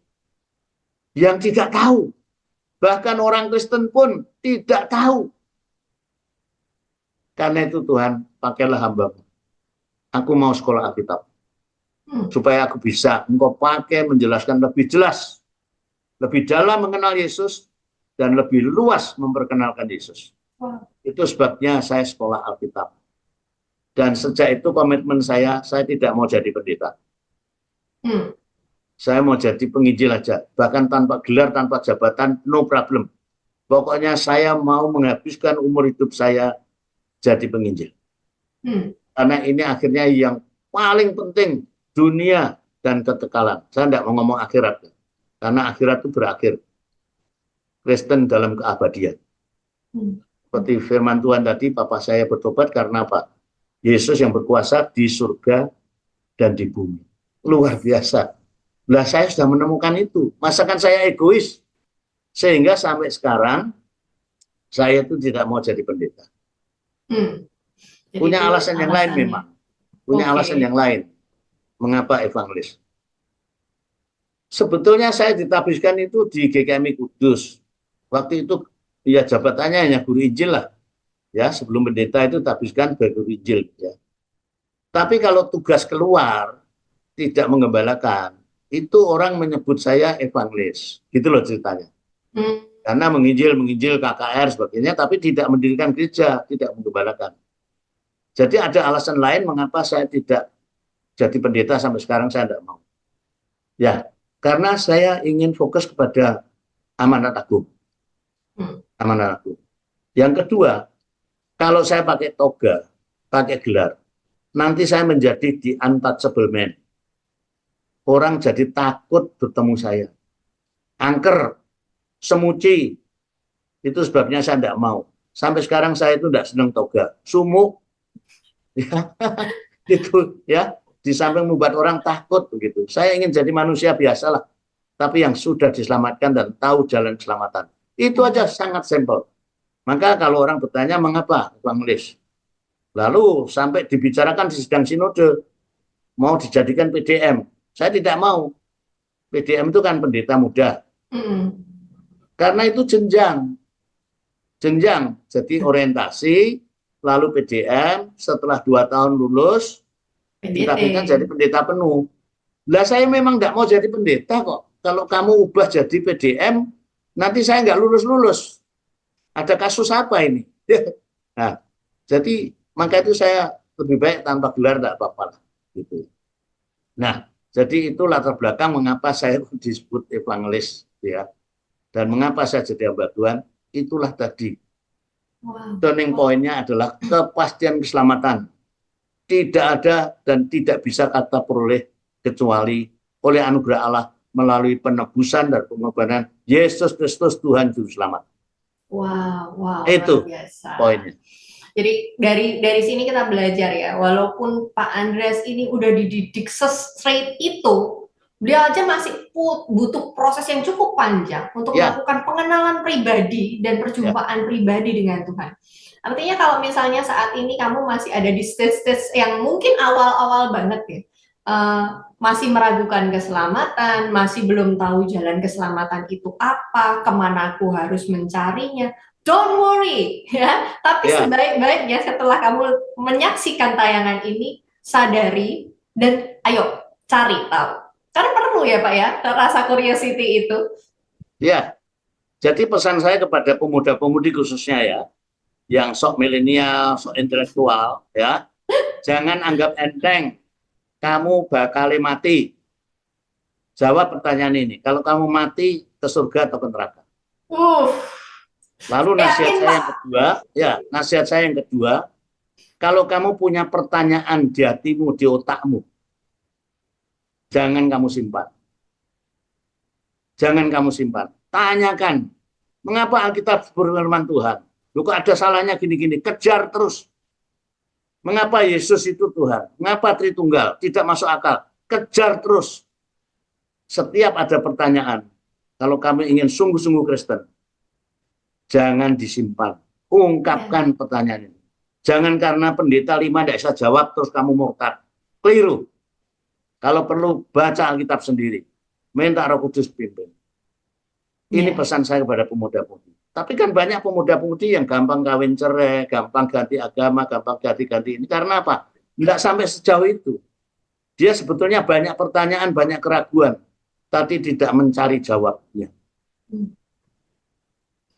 yang tidak tahu. Bahkan orang Kristen pun tidak tahu. Karena itu Tuhan, pakailah hamba-Mu. Aku mau sekolah Alkitab. Supaya aku bisa Engkau pakai menjelaskan lebih jelas, lebih dalam mengenal Yesus, dan lebih luas memperkenalkan Yesus. Itu sebabnya saya sekolah Alkitab. Dan sejak itu komitmen saya tidak mau jadi pendeta. Saya mau jadi penginjil aja. Bahkan tanpa gelar, tanpa jabatan, no problem. Pokoknya saya mau menghabiskan umur hidup saya jadi penginjil. Karena ini akhirnya yang paling penting, dunia dan kekekalan. Saya tidak mau ngomong akhirat. Karena akhirat itu berakhir. Kristen dalam keabadian. Seperti firman Tuhan tadi, Papa saya bertobat karena apa? Yesus yang berkuasa di surga dan di bumi. Luar biasa. Lah saya sudah menemukan itu. Masakan saya egois. Sehingga sampai sekarang, saya itu tidak mau jadi pendeta. Punya alasan yang lain memang. Punya alasan yang lain. Mengapa evangelis? Sebetulnya saya ditabiskan itu di GKMI Kudus. Waktu itu ya jabatannya hanya guru Injil lah. Ya, sebelum pendeta itu tabiskan sebagai guru Injil ya. Tapi kalau tugas keluar tidak mengembalakan, itu orang menyebut saya evangelis. Gitu loh ceritanya. Karena menginjil KKR sebagainya, tapi tidak mendirikan gereja, tidak menggembalakan. Jadi ada alasan lain mengapa saya tidak jadi pendeta sampai sekarang saya tidak mau. Ya, karena saya ingin fokus kepada amanat agung. Amanat agung. Yang kedua, kalau saya pakai toga, pakai gelar, nanti saya menjadi the untouchable man. Orang jadi takut bertemu saya. Angker, semuci, itu sebabnya saya tidak mau. Sampai sekarang saya itu tidak senang toga. Sumuk, ya, gitu ya. Di samping membuat orang takut begitu. Saya ingin jadi manusia biasalah, tapi yang sudah diselamatkan dan tahu jalan keselamatan. Itu aja sangat simpel. Maka kalau orang bertanya mengapa evangelis, lalu sampai dibicarakan di sidang sinode, mau dijadikan PDM, saya tidak mau. PDM itu kan pendeta muda. Karena itu jenjang. Jadi orientasi, lalu PDM, setelah 2 tahun lulus, ditampilkan jadi pendeta penuh. Lah saya memang tidak mau jadi pendeta kok. Kalau kamu ubah jadi PDM, nanti saya nggak lulus-lulus. Ada kasus apa ini? Nah, jadi maka itu saya lebih baik tanpa gelar tidak apa-apa. Gitu. Nah, jadi itu latar belakang mengapa saya disebut evangelis, ya. Dan mengapa saya jadi hamba Tuhan, itulah tadi. Turning point-nya adalah kepastian keselamatan. Tidak ada dan tidak bisa kata peroleh kecuali oleh anugerah Allah melalui penebusan dan pengorbanan Yesus Kristus Tuhan Juru Selamat. Wow, itu biasa. Poinnya. Jadi dari sini kita belajar ya, walaupun Pak Andreas ini udah dididik straight itu, beliau aja masih butuh proses yang cukup panjang untuk melakukan pengenalan pribadi dan perjumpaan pribadi dengan Tuhan. Artinya kalau misalnya saat ini kamu masih ada di stage-stage yang mungkin awal-awal banget ya, eh, masih meragukan keselamatan, masih belum tahu jalan keselamatan itu apa, kemana aku harus mencarinya. Don't worry, ya. Tapi Ya, sebaik-baiknya setelah kamu menyaksikan tayangan ini, sadari dan ayo cari tahu. Karena perlu ya Pak ya, rasa curiosity itu. ya. Jadi pesan saya kepada pemuda-pemudi khususnya ya, yang sok milenial, sok intelektual, ya, jangan anggap enteng kamu bakal mati. Jawab pertanyaan ini. Kalau kamu mati ke surga atau ke neraka? Uh, Lalu nasihat yakin saya Pak. yang kedua, ya, nasihat saya yang kedua, kalau kamu punya pertanyaan di hatimu, di otakmu, jangan kamu simpan. Jangan kamu simpan. Tanyakan, mengapa Alkitab berfirman Tuhan? Loh, kok ada salahnya gini-gini? Kejar terus. Mengapa Yesus itu Tuhan? Mengapa Tritunggal? Tidak masuk akal. Kejar terus. Setiap ada pertanyaan, kalau kamu ingin sungguh-sungguh Kristen, jangan disimpan. Ungkapkan pertanyaan ini. Jangan karena pendeta 5 tidak bisa jawab, terus kamu murtad. Keliru. Kalau perlu, baca Alkitab sendiri. Minta Roh Kudus pimpin. Ini pesan saya kepada pemuda-pemudi. Tapi kan banyak pemuda-pemudi yang gampang kawin cerai, gampang ganti agama, gampang ganti-ganti ini. Karena apa? Tidak sampai sejauh itu. Dia sebetulnya banyak pertanyaan, banyak keraguan, tapi tidak mencari jawabnya.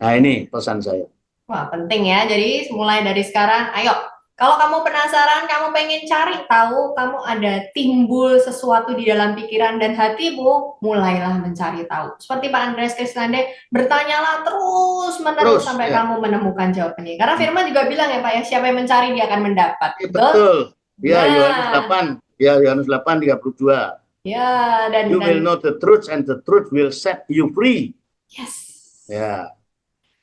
Nah, ini pesan saya. Wah, penting ya. Jadi mulai dari sekarang, ayo. Kalau kamu penasaran, kamu pengen cari tahu, kamu ada timbul sesuatu di dalam pikiran dan hatimu, mulailah mencari tahu. Seperti Pak Andreas Kristande, bertanyalah terus menerus Terus, sampai ya. kamu menemukan jawabannya. Karena firman juga bilang ya Pak ya, siapa yang mencari dia akan mendapat. Betul? Betul. Ya, Yohanes Nah, 8. Ya, Yohanes 8:32. ya dan You will know the truth and the truth will set you free. yes. Ya.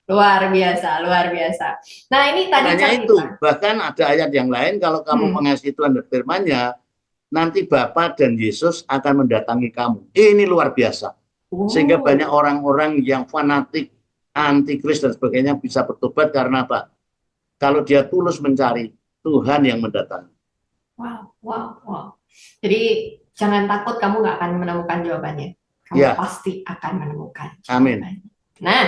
Luar biasa, luar biasa. Nah, ini tadi Hanya cerita. itu. Bahkan ada ayat yang lain, kalau kamu mengasihi Tuhan dan firman-Nya, nanti Bapa dan Yesus akan mendatangi kamu. Ini luar biasa. Sehingga banyak orang-orang yang fanatik, antikris dan sebagainya bisa bertobat karena apa? Kalau dia tulus mencari, Tuhan yang mendatangi. Wow, wow, wow. Jadi jangan takut kamu nggak akan menemukan jawabannya. Kamu Ya. pasti akan menemukan Amin. jawabannya. Nah,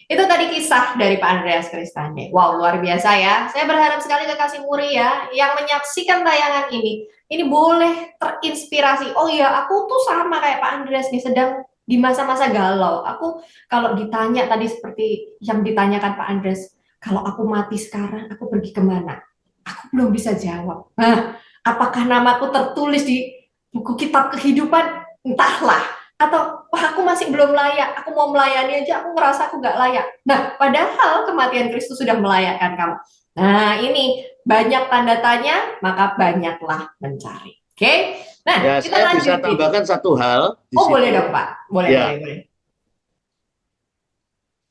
itu tadi kisah dari Pak Andreas Kristande. Wow, luar biasa ya. Saya berharap sekali kekasih Muri ya, yang menyaksikan tayangan ini boleh terinspirasi. Oh iya, aku tuh sama kayak Pak Andreas nih, sedang di masa-masa galau. Aku kalau ditanya tadi seperti yang ditanyakan Pak Andreas, kalau aku mati sekarang, aku pergi kemana? Aku belum bisa jawab. Nah, apakah namaku tertulis di buku kitab kehidupan? Entahlah. Atau wah aku masih belum layak, aku mau melayani aja, aku ngerasa aku nggak layak. Nah, padahal kematian Kristus sudah melayakkan kamu. Nah, ini banyak tanda tanya, maka banyaklah mencari. Oke? Nah, Ya, kita saya bisa lanjutin. tambahkan satu hal di Oh, situ. boleh dong, Pak. Boleh, Ya. boleh.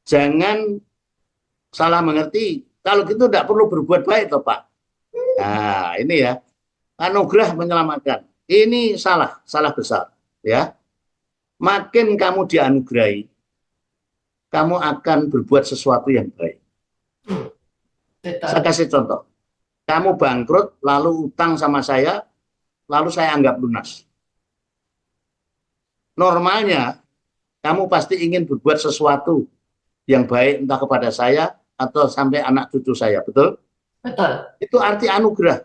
Jangan salah mengerti. Kalau gitu tidak perlu berbuat baik, toh Pak. Nah, ini ya. Anugerah menyelamatkan. Ini salah besar. Ya. Makin kamu dianugerahi, kamu akan berbuat sesuatu yang baik. Betul. Saya kasih contoh. Kamu bangkrut, lalu utang sama saya, lalu saya anggap lunas. Normalnya, kamu pasti ingin berbuat sesuatu yang baik, entah kepada saya atau sampai anak cucu saya, betul? Betul. Itu arti anugerah.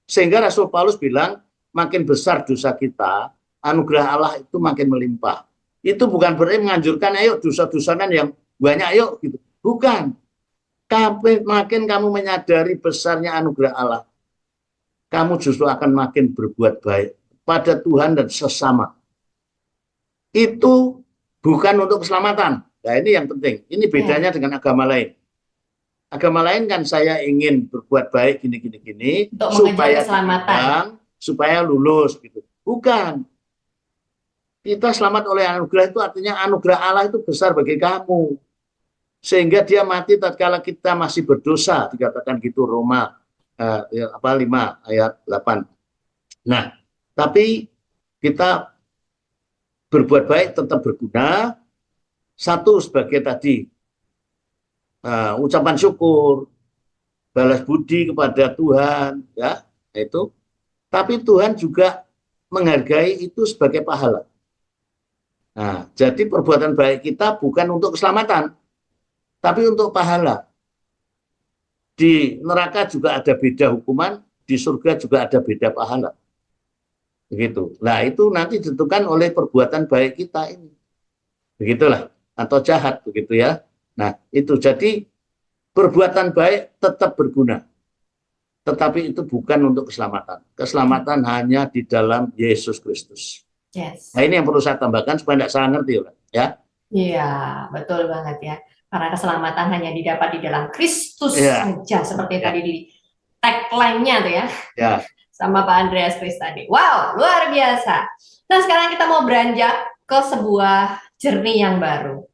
Sehingga Rasul Paulus bilang, makin besar dosa kita, anugerah Allah itu makin melimpah. Itu bukan berarti menganjurkan, ayo dosa-dosanan yang banyak, ayo gitu. Bukan. Makin kamu menyadari besarnya anugerah Allah, kamu justru akan makin berbuat baik pada Tuhan dan sesama. Itu bukan untuk keselamatan. Nah, ini yang penting. Ini bedanya dengan agama lain. Agama lain kan saya ingin berbuat baik gini supaya keselamatan, supaya lulus gitu. Bukan. Kita selamat oleh anugerah itu artinya anugerah Allah itu besar bagi kamu. Sehingga dia mati tatkala kita masih berdosa, dikatakan gitu Roma 5 ayat 8. Nah, tapi kita berbuat baik tetap berguna. Satu sebagai tadi ucapan syukur, balas budi kepada Tuhan, ya, itu. Tapi Tuhan juga menghargai itu sebagai pahala. Nah, jadi perbuatan baik kita bukan untuk keselamatan, tapi untuk pahala. Di neraka juga ada beda hukuman, di surga juga ada beda pahala. Begitu. Nah, itu nanti ditentukan oleh perbuatan baik kita ini. Begitulah, atau jahat begitu ya. Nah, itu jadi perbuatan baik tetap berguna. Tetapi itu bukan untuk keselamatan. Keselamatan hanya di dalam Yesus Kristus. Yes. Nah, ini yang perlu saya tambahkan supaya tidak salah ngerti ya. Iya, betul banget ya. Karena keselamatan hanya didapat di dalam Kristus saja, seperti tadi di tagline-nya tuh ya. Ya. Sama Pak Andreas Kris tadi. Wow, luar biasa. Nah, sekarang kita mau beranjak ke sebuah journey yang baru.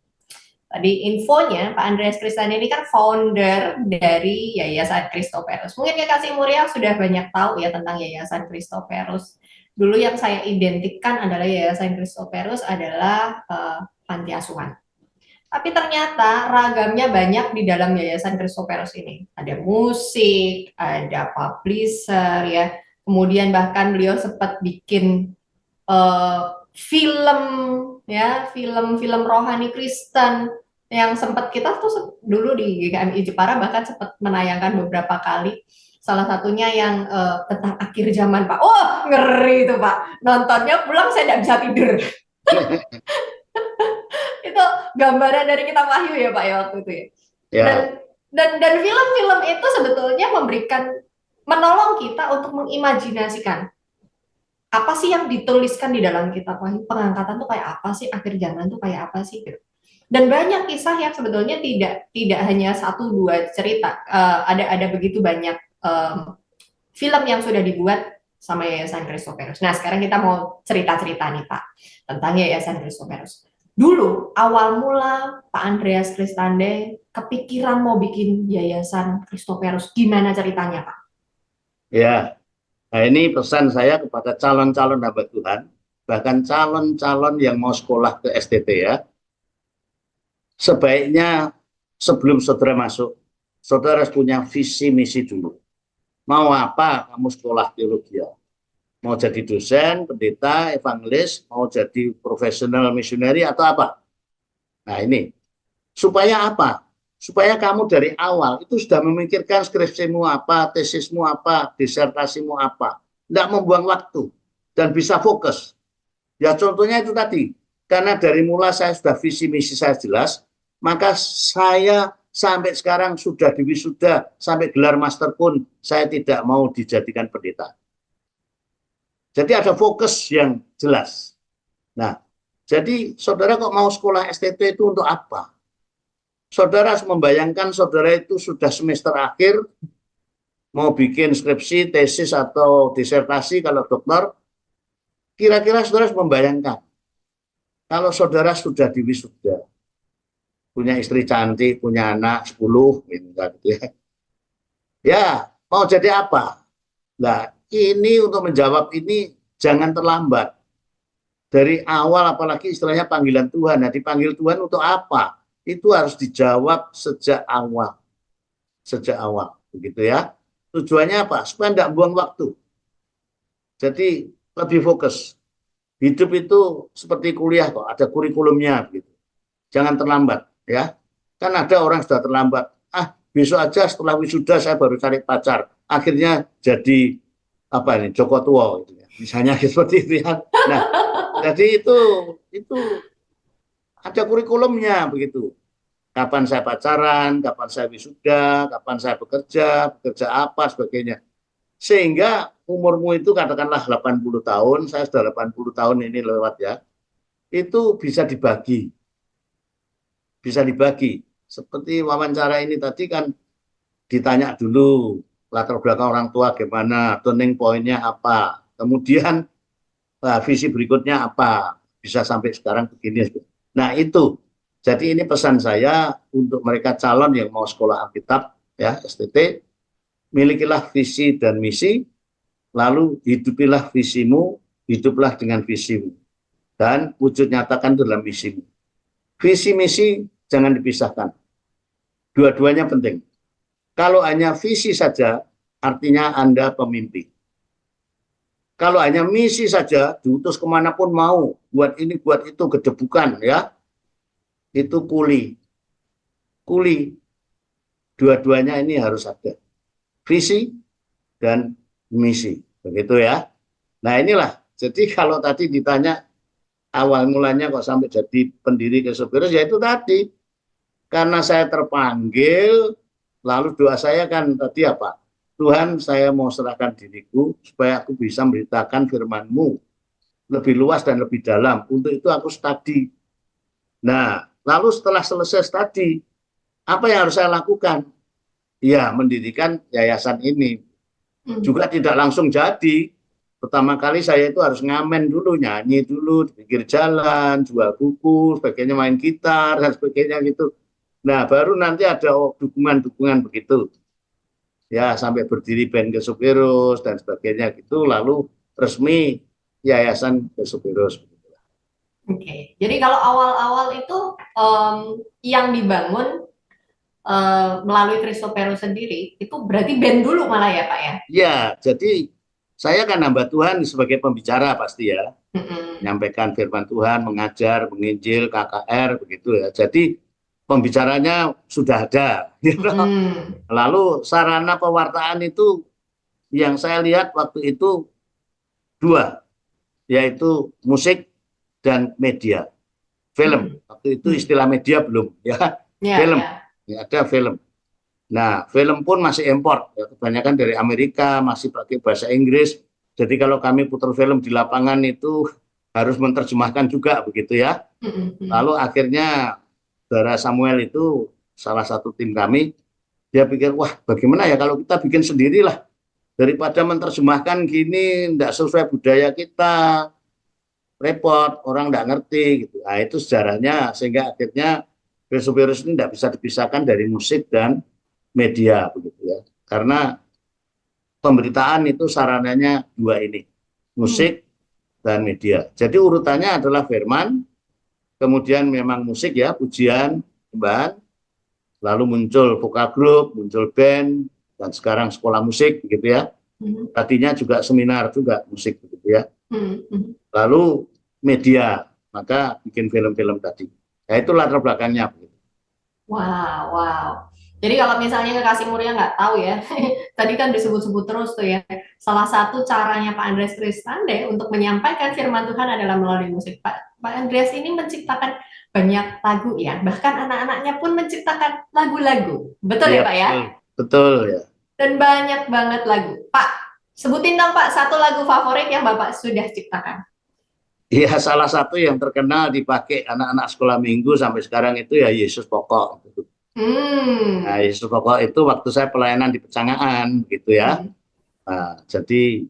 Tadi infonya, Pak Andreas Kristani ini kan founder dari Yayasan Christoperus. Mungkin ya Kasih Muria sudah banyak tahu ya tentang Yayasan Christoperus. Dulu yang saya identikkan adalah Yayasan Christoperus adalah panti asuhan. Tapi ternyata ragamnya banyak di dalam Yayasan Christoperus ini. Ada musik, ada publisher ya. Kemudian bahkan beliau sempat bikin film ya, film rohani Kristen yang sempat kita tuh dulu di GKMI Jepara bahkan sempat menayangkan beberapa kali. Salah satunya yang tentang akhir zaman, Pak. Oh, ngeri itu, Pak. Nontonnya pulang saya tidak bisa tidur. Itu gambaran dari Kitab Wahyu ya, Pak, ya waktu itu ya. Dan film-film itu sebetulnya menolong kita untuk mengimajinasikan apa sih yang dituliskan di dalam Kitab Wahyu, pengangkatan tuh kayak apa sih, akhir zaman tuh kayak apa sih gitu. Dan banyak kisah yang sebetulnya tidak hanya 1-2 cerita, ada begitu banyak film yang sudah dibuat sama Yayasan Christoperus. Nah, sekarang kita mau cerita-cerita nih Pak tentang Yayasan Christoperus. Dulu awal mula Pak Andreas Kristande kepikiran mau bikin Yayasan Christoperus, gimana ceritanya Pak? Ya, nah ini pesan saya kepada calon-calon hamba Tuhan, bahkan calon-calon yang mau sekolah ke STT ya. Sebaiknya sebelum saudara masuk, saudara harus punya visi misi dulu. Mau apa kamu sekolah teologi? Mau jadi dosen, pendeta, evangelis, mau jadi profesional misioneri atau apa? Nah ini, supaya apa? Supaya kamu dari awal itu sudah memikirkan skripsimu apa, tesismu apa, disertasimu apa. Tidak membuang waktu dan bisa fokus. Ya contohnya itu tadi, karena dari mula saya sudah visi misi saya jelas, maka saya sampai sekarang sudah diwisuda, sampai gelar master pun saya tidak mau dijadikan pendeta. Jadi ada fokus yang jelas. Nah, jadi saudara kok mau sekolah STT itu untuk apa? Saudara membayangkan saudara itu sudah semester akhir, mau bikin skripsi, tesis, atau disertasi kalau dokter, kira-kira saudara membayangkan, kalau saudara sudah diwisuda, punya istri cantik, punya anak 10, gitu ya. Ya, mau jadi apa? Nah, ini untuk menjawab ini jangan terlambat. Dari awal apalagi istilahnya panggilan Tuhan. Nah, dipanggil Tuhan untuk apa? Itu harus dijawab sejak awal. Sejak awal, begitu ya. Tujuannya apa? Supaya tidak buang waktu. Jadi lebih fokus. Hidup itu seperti kuliah kok, ada kurikulumnya begitu. Jangan terlambat ya. Kan ada orang sudah terlambat. Ah, besok aja setelah wisuda saya baru cari pacar. Akhirnya jadi apa ini Joko Tua gitu ya. Misalnya seperti itu ya. Nah, jadi itu ada kurikulumnya begitu. Kapan saya pacaran, kapan saya wisuda, kapan saya bekerja apa sebagainya. Sehingga umurmu itu katakanlah 80 tahun, saya sudah 80 tahun ini lewat ya. Itu bisa dibagi. Bisa dibagi. Seperti wawancara ini tadi kan ditanya dulu latar belakang orang tua gimana, turning point-nya apa, kemudian visi berikutnya apa, bisa sampai sekarang begini. Nah itu, jadi ini pesan saya untuk mereka calon yang mau sekolah Alkitab, ya STT, milikilah visi dan misi, lalu hidupilah visimu, hiduplah dengan visimu, dan wujud nyatakan dalam misimu. Visi misi jangan dipisahkan, dua-duanya penting. Kalau hanya visi saja, artinya Anda pemimpi. Kalau hanya misi saja, diutus kemanapun mau, buat ini, buat itu, gedebukan, ya, itu kuli. Kuli, dua-duanya ini harus ada. Visi dan misi, begitu ya. Nah inilah, jadi kalau tadi ditanya awal mulanya kok sampai jadi pendiri Kesupiros, ya itu tadi. Karena saya terpanggil, lalu doa saya kan tadi apa? Tuhan, saya mau serahkan diriku supaya aku bisa memberitakan firman-Mu lebih luas dan lebih dalam. Untuk itu aku studi. Nah, lalu setelah selesai studi, apa yang harus saya lakukan? Ya, mendirikan yayasan ini. Juga tidak langsung jadi. Pertama kali saya itu harus ngamen dulu, nyanyi dulu, di pinggir jalan, jual buku, sebagainya, main gitar, dan sebagainya gitu. Nah, baru nanti ada dukungan-dukungan begitu. Ya, sampai berdiri band Kesupiros dan sebagainya gitu, lalu resmi Yayasan Kesupiros. Oke, jadi kalau awal-awal itu yang dibangun melalui Christophero sendiri, itu berarti band dulu malah ya Pak ya? Ya, jadi saya kan hamba Tuhan sebagai pembicara pasti ya. Mm-mm. Menyampaikan firman Tuhan, mengajar, menginjil, KKR, begitu ya. Jadi pembicaranya sudah ada. Gitu. Mm-mm. Lalu sarana pewartaan itu yang saya lihat waktu itu dua, yaitu musik dan media. Film. Waktu itu istilah media belum, ya. Ya, Film. ya. Ya, ada film. Nah, film pun masih import, ya, kebanyakan dari Amerika, masih pakai bahasa Inggris. Jadi kalau kami putar film di lapangan itu harus menerjemahkan juga begitu ya. Mm-mm. Lalu akhirnya saudara Samuel itu salah satu tim kami, dia pikir, wah bagaimana ya kalau kita bikin sendirilah. Daripada menerjemahkan gini, tidak sesuai budaya kita, repot, orang tidak ngerti. Gitu. Nah itu sejarahnya, sehingga akhirnya virus-virus ini tidak bisa dipisahkan dari musik dan media begitu ya. Karena pemberitaan itu sarananya dua ini, musik dan media. Jadi urutannya adalah firman, kemudian memang musik ya, pujian, sembahan, lalu muncul vokal group, muncul band, dan sekarang sekolah musik begitu ya. Tadinya juga seminar juga musik begitu ya. Lalu media, maka bikin film-film tadi. Nah itu latar belakangnya. Wow, wow. Jadi kalau misalnya Kekasih Mulia nggak tahu ya, tadi kan disebut-sebut terus tuh ya, salah satu caranya Pak Andreas Kristande untuk menyampaikan firman Tuhan adalah melalui musik. Pak Andreas ini menciptakan banyak lagu ya, bahkan anak-anaknya pun menciptakan lagu-lagu. Betul ya Pak ya? Betul, betul ya. Dan banyak banget lagu. Pak, sebutin dong Pak satu lagu favorit yang Bapak sudah ciptakan. Iya, salah satu yang terkenal dipakai anak-anak sekolah minggu sampai sekarang itu ya Yesus Pokok. Nah, Yesus Pokok itu waktu saya pelayanan di Pecangaan, gitu ya. Nah, jadi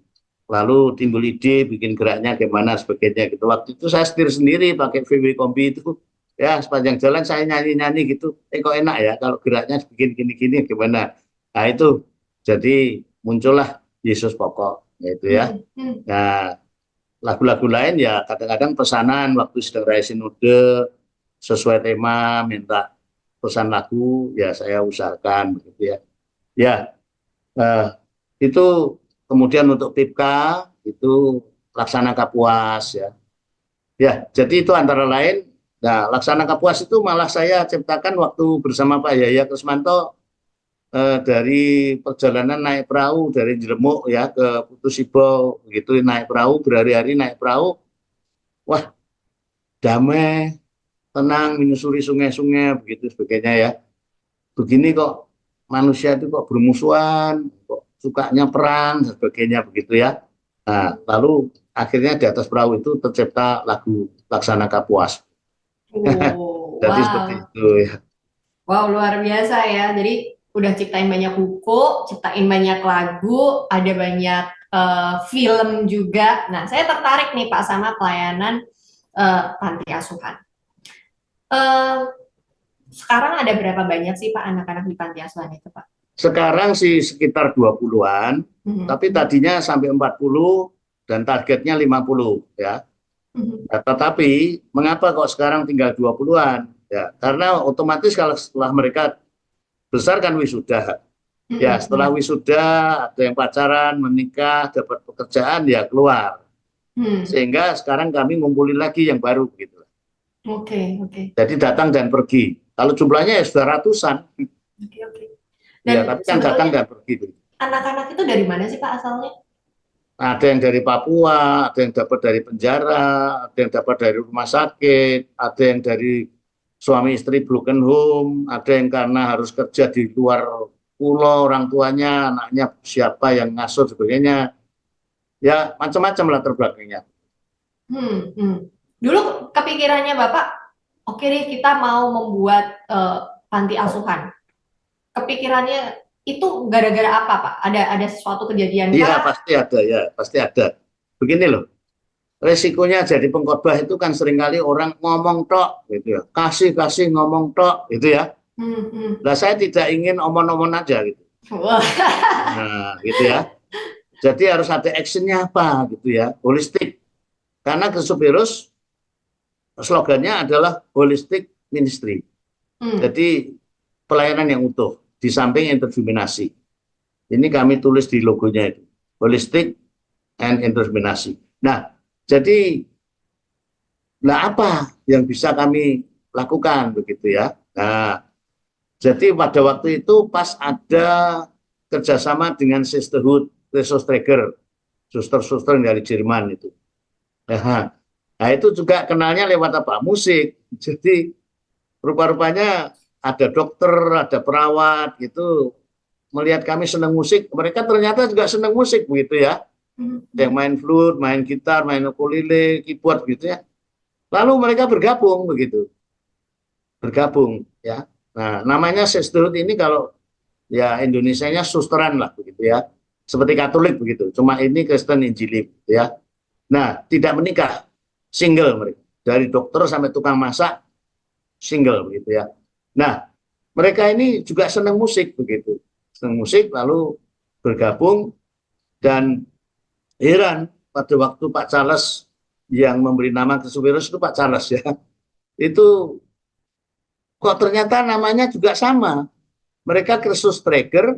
lalu timbul ide bikin geraknya gimana sebagainya gitu. Waktu itu saya setir sendiri pakai VW Kombi itu, ya sepanjang jalan saya nyanyi-nyanyi gitu. Kok enak ya kalau geraknya bikin gini-gini gimana. Nah itu, jadi muncullah Yesus Pokok, gitu ya. Nah, lagu-lagu lain ya kadang-kadang pesanan waktu sedang raya sinode sesuai tema minta pesan lagu ya saya usahakan begitu ya. Ya itu kemudian untuk PIPKA itu Laksana Kapuas ya. Ya jadi itu antara lain. Nah Laksana Kapuas itu malah saya ciptakan waktu bersama Pak Yaya Krismanto dari perjalanan naik perahu dari Jeremuk ya ke Putus Ibo gitu naik perahu berhari-hari naik perahu, wah damai tenang menyusuri sungai-sungai begitu sebagainya ya. Begini kok manusia itu kok bermusuhan, kok sukanya perang dan sebagainya begitu ya. Nah lalu akhirnya di atas perahu itu tercipta lagu Laksana Kapuas. Jadi seperti Wow. itu ya. Wow, luar biasa ya. Jadi udah ciptain banyak buku, ciptain banyak lagu, ada banyak film juga. Nah, saya tertarik nih Pak sama pelayanan panti asuhan. Sekarang ada berapa banyak sih Pak anak-anak di panti asuhan itu Pak? Sekarang sih sekitar 20-an, tapi tadinya sampai 40 dan targetnya 50 ya. Nah, tetapi mengapa kok sekarang tinggal 20-an? Ya, karena otomatis kalau setelah mereka besar kan wisuda. Ya, setelah wisuda, ada yang pacaran, menikah, dapat pekerjaan, ya keluar. Sehingga sekarang kami ngumpulin lagi yang baru gitu. Oke, oke. Jadi datang dan pergi. Kalau jumlahnya ya sudah ratusan. Oke, oke. Ya, Dan tapi kan datang sebetulnya dan pergi. anak-anak itu dari mana sih Pak asalnya? Ada yang dari Papua, ada yang dapat dari penjara, ada yang dapat dari rumah sakit, ada yang dari suami istri broken home, ada yang karena harus kerja di luar pulau orang tuanya, anaknya siapa yang ngasuh sebagainya. Ya, macam-macam lah terbelakangnya. Hmm. Dulu kepikirannya Bapak, oke deh kita mau membuat panti asuhan. Kepikirannya itu gara-gara apa Pak? Ada sesuatu kejadian Iya, kah? pasti ada ya, pasti ada. Begini loh, resikonya jadi pengkhotbah itu kan seringkali orang ngomong tok gitu ya. Kasih-kasih ngomong tok gitu ya. Hmm. Nah, saya tidak ingin omong-omong aja gitu. Wah. Nah, gitu ya. Jadi harus ada actionnya apa gitu ya, holistik. Karena Kesuvirus slogannya adalah holistic ministry. Hmm. Jadi pelayanan yang utuh di samping interdimensi. Ini kami tulis di logonya itu, holistic and interdimensi. Nah, jadi apa yang bisa kami lakukan begitu ya? Nah, jadi pada waktu itu pas ada kerjasama dengan Sisterhood Resource Tracker, suster-suster dari Jerman itu. Nah, itu juga kenalnya lewat apa? Musik. Jadi rupa-rupanya ada dokter, ada perawat gitu melihat kami senang musik, mereka ternyata juga senang musik begitu ya. Yang main flute, main gitar, main ukulele, keyboard gitu ya. Lalu mereka bergabung begitu. Bergabung ya. Nah, namanya sisterhood ini kalau ya Indonesianya susteran lah begitu ya. Seperti Katolik begitu. Cuma ini Kristen Injili ya. Nah, tidak menikah, single mereka. Dari dokter sampai tukang masak, single begitu ya. Nah, mereka ini juga senang musik begitu. Senang musik lalu bergabung dan heran pada waktu Pak Charles yang memberi nama Kesuvirus itu Pak Charles ya. Itu kok ternyata namanya juga sama. Mereka Kristus Tracker,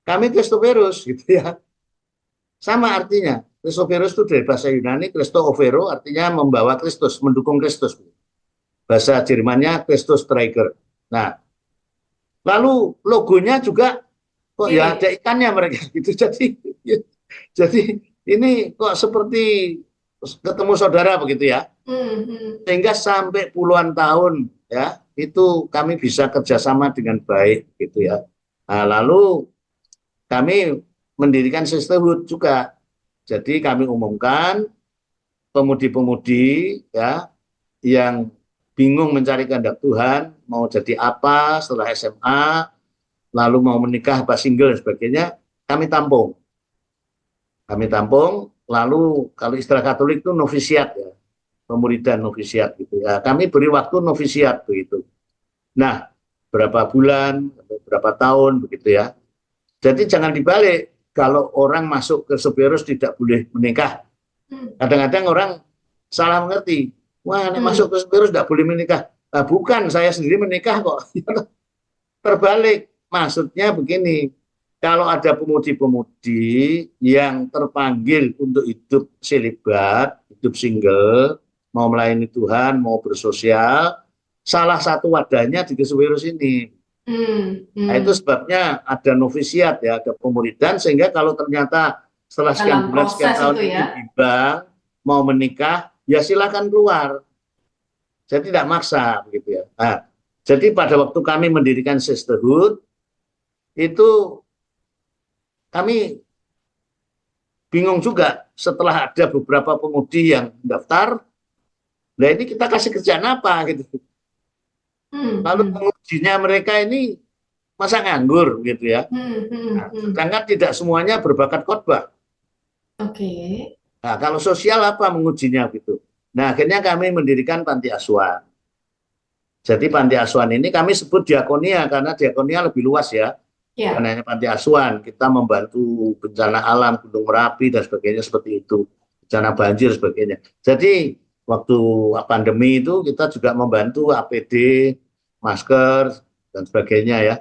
kami Kristovirus gitu ya. Sama artinya. Kristovirus itu dari bahasa Yunani, Christo Overo artinya membawa Kristus, mendukung Kristus. Bahasa Jermannya Kristus Tracker. Nah, lalu logonya juga kok ya ada Mirip. ikannya mereka gitu. Jadi ini kok seperti ketemu saudara begitu ya. Hmm. Sehingga sampai puluhan tahun ya itu kami bisa kerjasama dengan baik gitu ya. Nah, lalu kami mendirikan sisterhood juga. Jadi kami umumkan pemudi-pemudi ya yang bingung mencari kehendak Tuhan, mau jadi apa setelah SMA, lalu mau menikah apa single dan sebagainya, kami tampung. Kami tampung, lalu kalau istilah Katolik itu novisiat ya, pemuridan novisiat gitu ya. Kami beri waktu novisiat begitu. Nah, berapa bulan, berapa tahun begitu ya. Jadi jangan dibalik, kalau orang masuk ke Severus tidak boleh menikah. Kadang-kadang orang salah mengerti. Wah, ini masuk ke Severus tidak boleh menikah. Nah, bukan, saya sendiri menikah kok. Terbalik, maksudnya begini, kalau ada pemudi-pemudi yang terpanggil untuk hidup selibat, hidup single, mau melayani Tuhan, mau bersosial, salah satu wadahnya di Kesuvirus ini. Nah, itu sebabnya ada novisiat ya, ada pemuridan, sehingga kalau ternyata setelah sekian Dalam bulan, sekian proses tahun itu itu ya. bimbang, mau menikah, ya silakan keluar. Saya tidak maksa begitu ya. Nah, jadi pada waktu kami mendirikan sisterhood, itu kami bingung juga setelah ada beberapa pemudi yang daftar, nah ini kita kasih kerjaan apa gitu. Lalu pengujinya mereka ini masa nganggur gitu ya. Nah, sedangkan tidak semuanya berbakat khotbah. Oke. Nah, kalau sosial apa mengujinya gitu. Nah, akhirnya kami mendirikan panti asuhan. Jadi panti asuhan ini kami sebut diakonia karena diakonia lebih luas ya. Bukan Ya. hanya panti asuhan, kita membantu bencana alam, Gunung Merapi dan sebagainya seperti itu. Bencana banjir sebagainya. Jadi waktu pandemi itu kita juga membantu APD, masker dan sebagainya ya.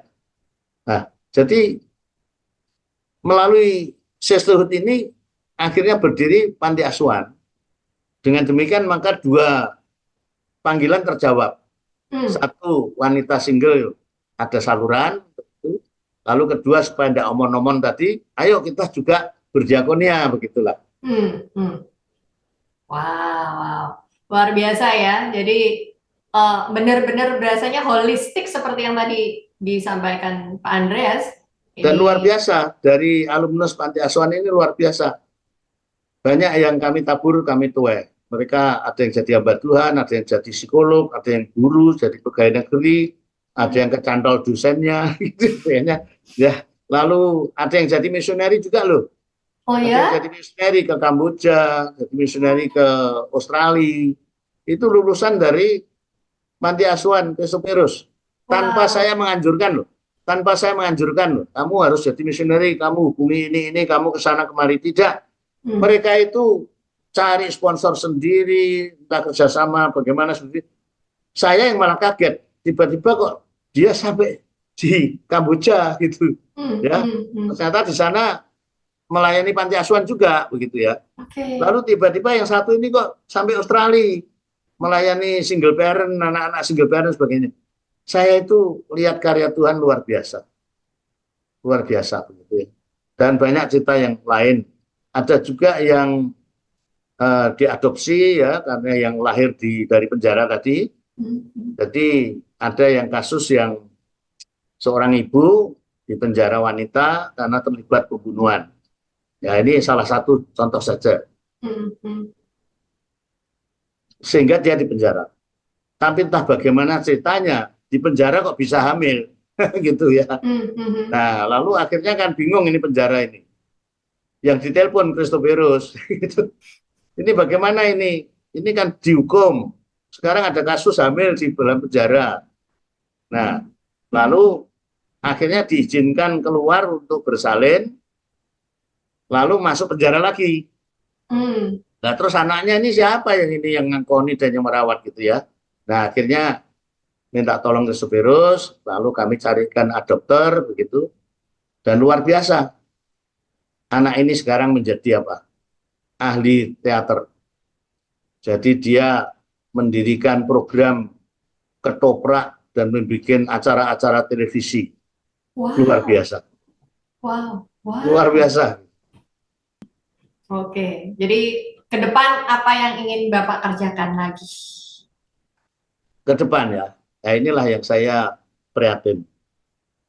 Nah, jadi melalui sisterhood ini akhirnya berdiri panti asuhan. Dengan demikian maka dua panggilan terjawab. Satu, wanita single ada saluran. Lalu kedua, supaya tidak omon-omon tadi, ayo kita juga berdiakonia, begitulah. Wow, luar biasa ya. Jadi benar-benar berasanya holistik seperti yang tadi disampaikan Pak Andreas. Dan luar biasa, dari alumnus panti asuhan ini luar biasa. Banyak yang kami tabur, kami tuai. Mereka ada yang jadi hamba Tuhan, ada yang jadi psikolog, ada yang guru, jadi pegawai negeri, ada yang kecantol dosennya, gitu kayaknya. Ya, lalu ada yang jadi misioneri juga loh. Oh ada ya? yang jadi misioneri ke Kamboja, jadi misioneri ke Australia. Itu lulusan dari panti asuhan Christophorus. Tanpa saya menganjurkan loh. Tanpa saya menganjurkan loh. Kamu harus jadi misioneri, kamu hubungi ini, kamu ke sana kemari. Tidak. Mereka itu cari sponsor sendiri, entah kerjasama, bagaimana sendiri. Saya yang malah kaget, tiba-tiba kok dia sampai di Kamboja gitu, ya. Ternyata di sana melayani panti asuhan juga, begitu ya. Lalu tiba-tiba yang satu ini kok sampai Australia, melayani single parent, anak-anak single parent sebagainya. Saya itu lihat karya Tuhan luar biasa, begitu ya. Dan banyak cerita yang lain. Ada juga yang diadopsi ya, karena yang lahir dari penjara tadi. Jadi ada yang kasus yang seorang ibu di penjara wanita karena terlibat pembunuhan. Ya, ini salah satu contoh saja. Sehingga dia di penjara. Tapi entah bagaimana ceritanya, di penjara kok bisa hamil. Gitu ya. Nah, lalu akhirnya kan bingung ini penjara ini. Yang ditelepon Christophorus. Gitu. Ini bagaimana ini? Ini kan dihukum. Sekarang ada kasus hamil di dalam penjara. Nah, lalu akhirnya diizinkan keluar untuk bersalin, lalu masuk penjara lagi. Nah, terus anaknya ini siapa yang ngangkoni dan yang merawat gitu ya. Nah, akhirnya minta tolong Christophorus, lalu kami carikan adopter begitu. Dan luar biasa. Anak ini sekarang menjadi apa? Ahli teater. Jadi dia mendirikan program ketoprak dan membuat acara-acara televisi. Luar biasa. Luar biasa. Oke, jadi ke depan apa yang ingin Bapak kerjakan lagi? Ke depan ya, inilah yang saya prihatin.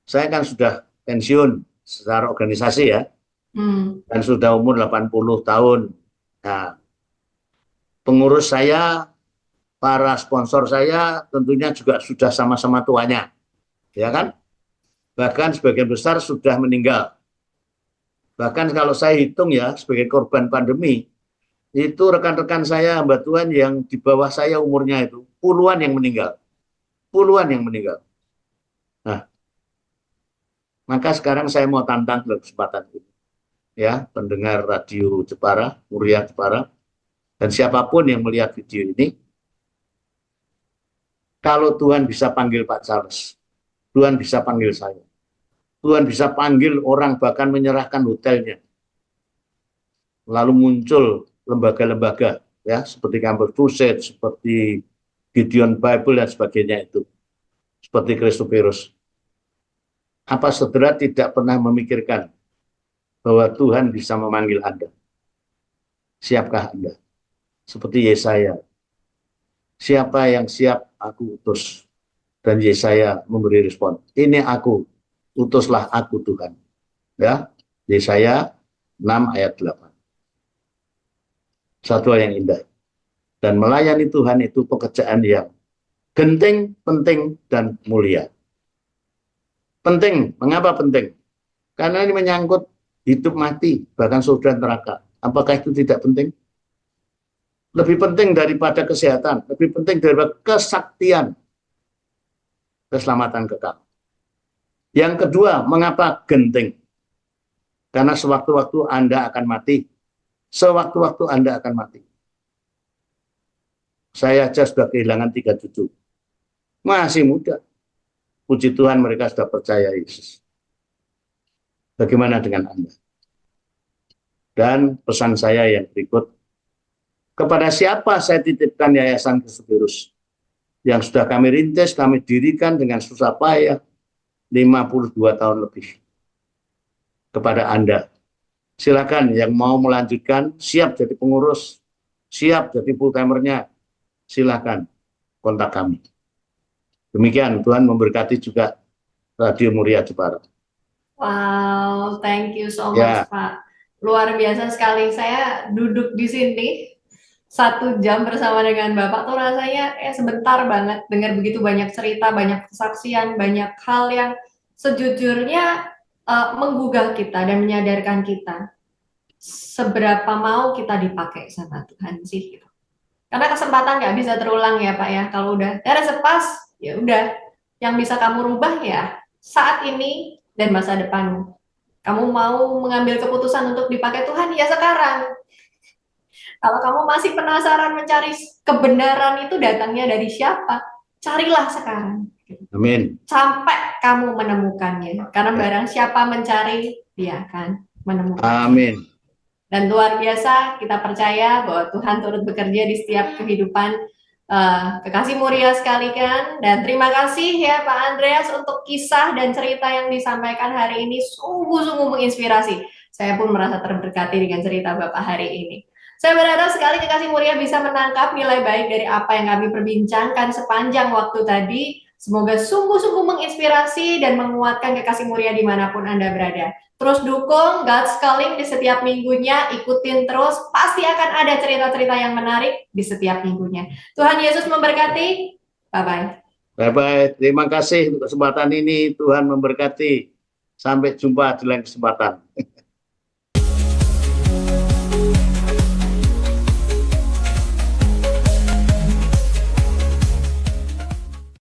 Saya kan sudah pensiun secara organisasi ya, dan sudah umur 80 tahun. Nah, pengurus saya, para sponsor saya tentunya juga sudah sama-sama tuanya, ya kan? Bahkan sebagian besar sudah meninggal. Bahkan kalau saya hitung ya, sebagai korban pandemi, itu rekan-rekan saya hamba Tuhan yang di bawah saya umurnya itu puluhan yang meninggal. Nah, maka sekarang saya mau tantang dalam kesempatan ini. Ya, pendengar radio Jepara, Muria Jepara, dan siapapun yang melihat video ini, kalau Tuhan bisa panggil Pak Charles, Tuhan bisa panggil saya, Tuhan bisa panggil orang bahkan menyerahkan hotelnya, lalu muncul lembaga-lembaga ya seperti Campbell Crusade, seperti Gideon Bible dan sebagainya itu, seperti Christophorus. Apa saudara tidak pernah memikirkan bahwa Tuhan bisa memanggil Anda? Siapkah Anda? Seperti Yesaya. Siapa yang siap aku utus? Dan Yesaya memberi respon, ini aku, utuslah aku Tuhan. Ya, Yesaya 6 ayat 8. Satu hal yang indah. Dan melayani Tuhan itu pekerjaan yang genting, penting, dan mulia. Penting, mengapa penting? Karena ini menyangkut hidup mati, bahkan surga neraka. Apakah itu tidak penting? Lebih penting daripada kesehatan, lebih penting daripada kesaktian, keselamatan kekal. Yang kedua, mengapa genting? Karena sewaktu-waktu Anda akan mati. Sewaktu-waktu Anda akan mati. Saya aja sudah kehilangan 3 cucu. Masih muda. Puji Tuhan mereka sudah percaya Yesus. Bagaimana dengan Anda? Dan pesan saya yang berikut, kepada siapa saya titipkan Yayasan Kristus yang sudah kami rintis, kami dirikan dengan susah payah 52 tahun lebih. Kepada Anda, silakan yang mau melanjutkan, siap jadi pengurus, siap jadi full-timernya, silakan kontak kami. Demikian, Tuhan memberkati juga Radio Muria Jepara. Wow, thank you so Ya. much, Pak. Luar biasa sekali. Saya duduk di sini 1 jam bersama dengan Bapak tuh rasanya sebentar banget dengar begitu banyak cerita, banyak kesaksian, banyak hal yang sejujurnya menggugah kita dan menyadarkan kita seberapa mau kita dipakai sama Tuhan sih gitu. Karena kesempatan nggak bisa terulang ya Pak ya. Kalau udah there is a past, ya udah. Yang bisa kamu rubah ya saat ini dan masa depanmu. Kamu mau mengambil keputusan untuk dipakai Tuhan ya sekarang. Kalau kamu masih penasaran mencari kebenaran itu datangnya dari siapa, carilah sekarang. Amin. Sampai kamu menemukannya. Karena barang siapa mencari, dia akan menemukan. Amin. Dan luar biasa, kita percaya bahwa Tuhan turut bekerja di setiap kehidupan kekasih muria sekalian. Dan terima kasih ya Pak Andreas untuk kisah dan cerita yang disampaikan hari ini, sungguh-sungguh menginspirasi. Saya pun merasa terberkati dengan cerita Bapak hari ini. Saya berharap sekali kekasih muria bisa menangkap nilai baik dari apa yang kami perbincangkan sepanjang waktu tadi. Semoga sungguh-sungguh menginspirasi dan menguatkan kekasih muria dimanapun Anda berada. Terus dukung God's Calling di setiap minggunya, ikutin terus, pasti akan ada cerita-cerita yang menarik di setiap minggunya. Tuhan Yesus memberkati, bye-bye. Bye-bye, terima kasih untuk kesempatan ini, Tuhan memberkati. Sampai jumpa di lain kesempatan.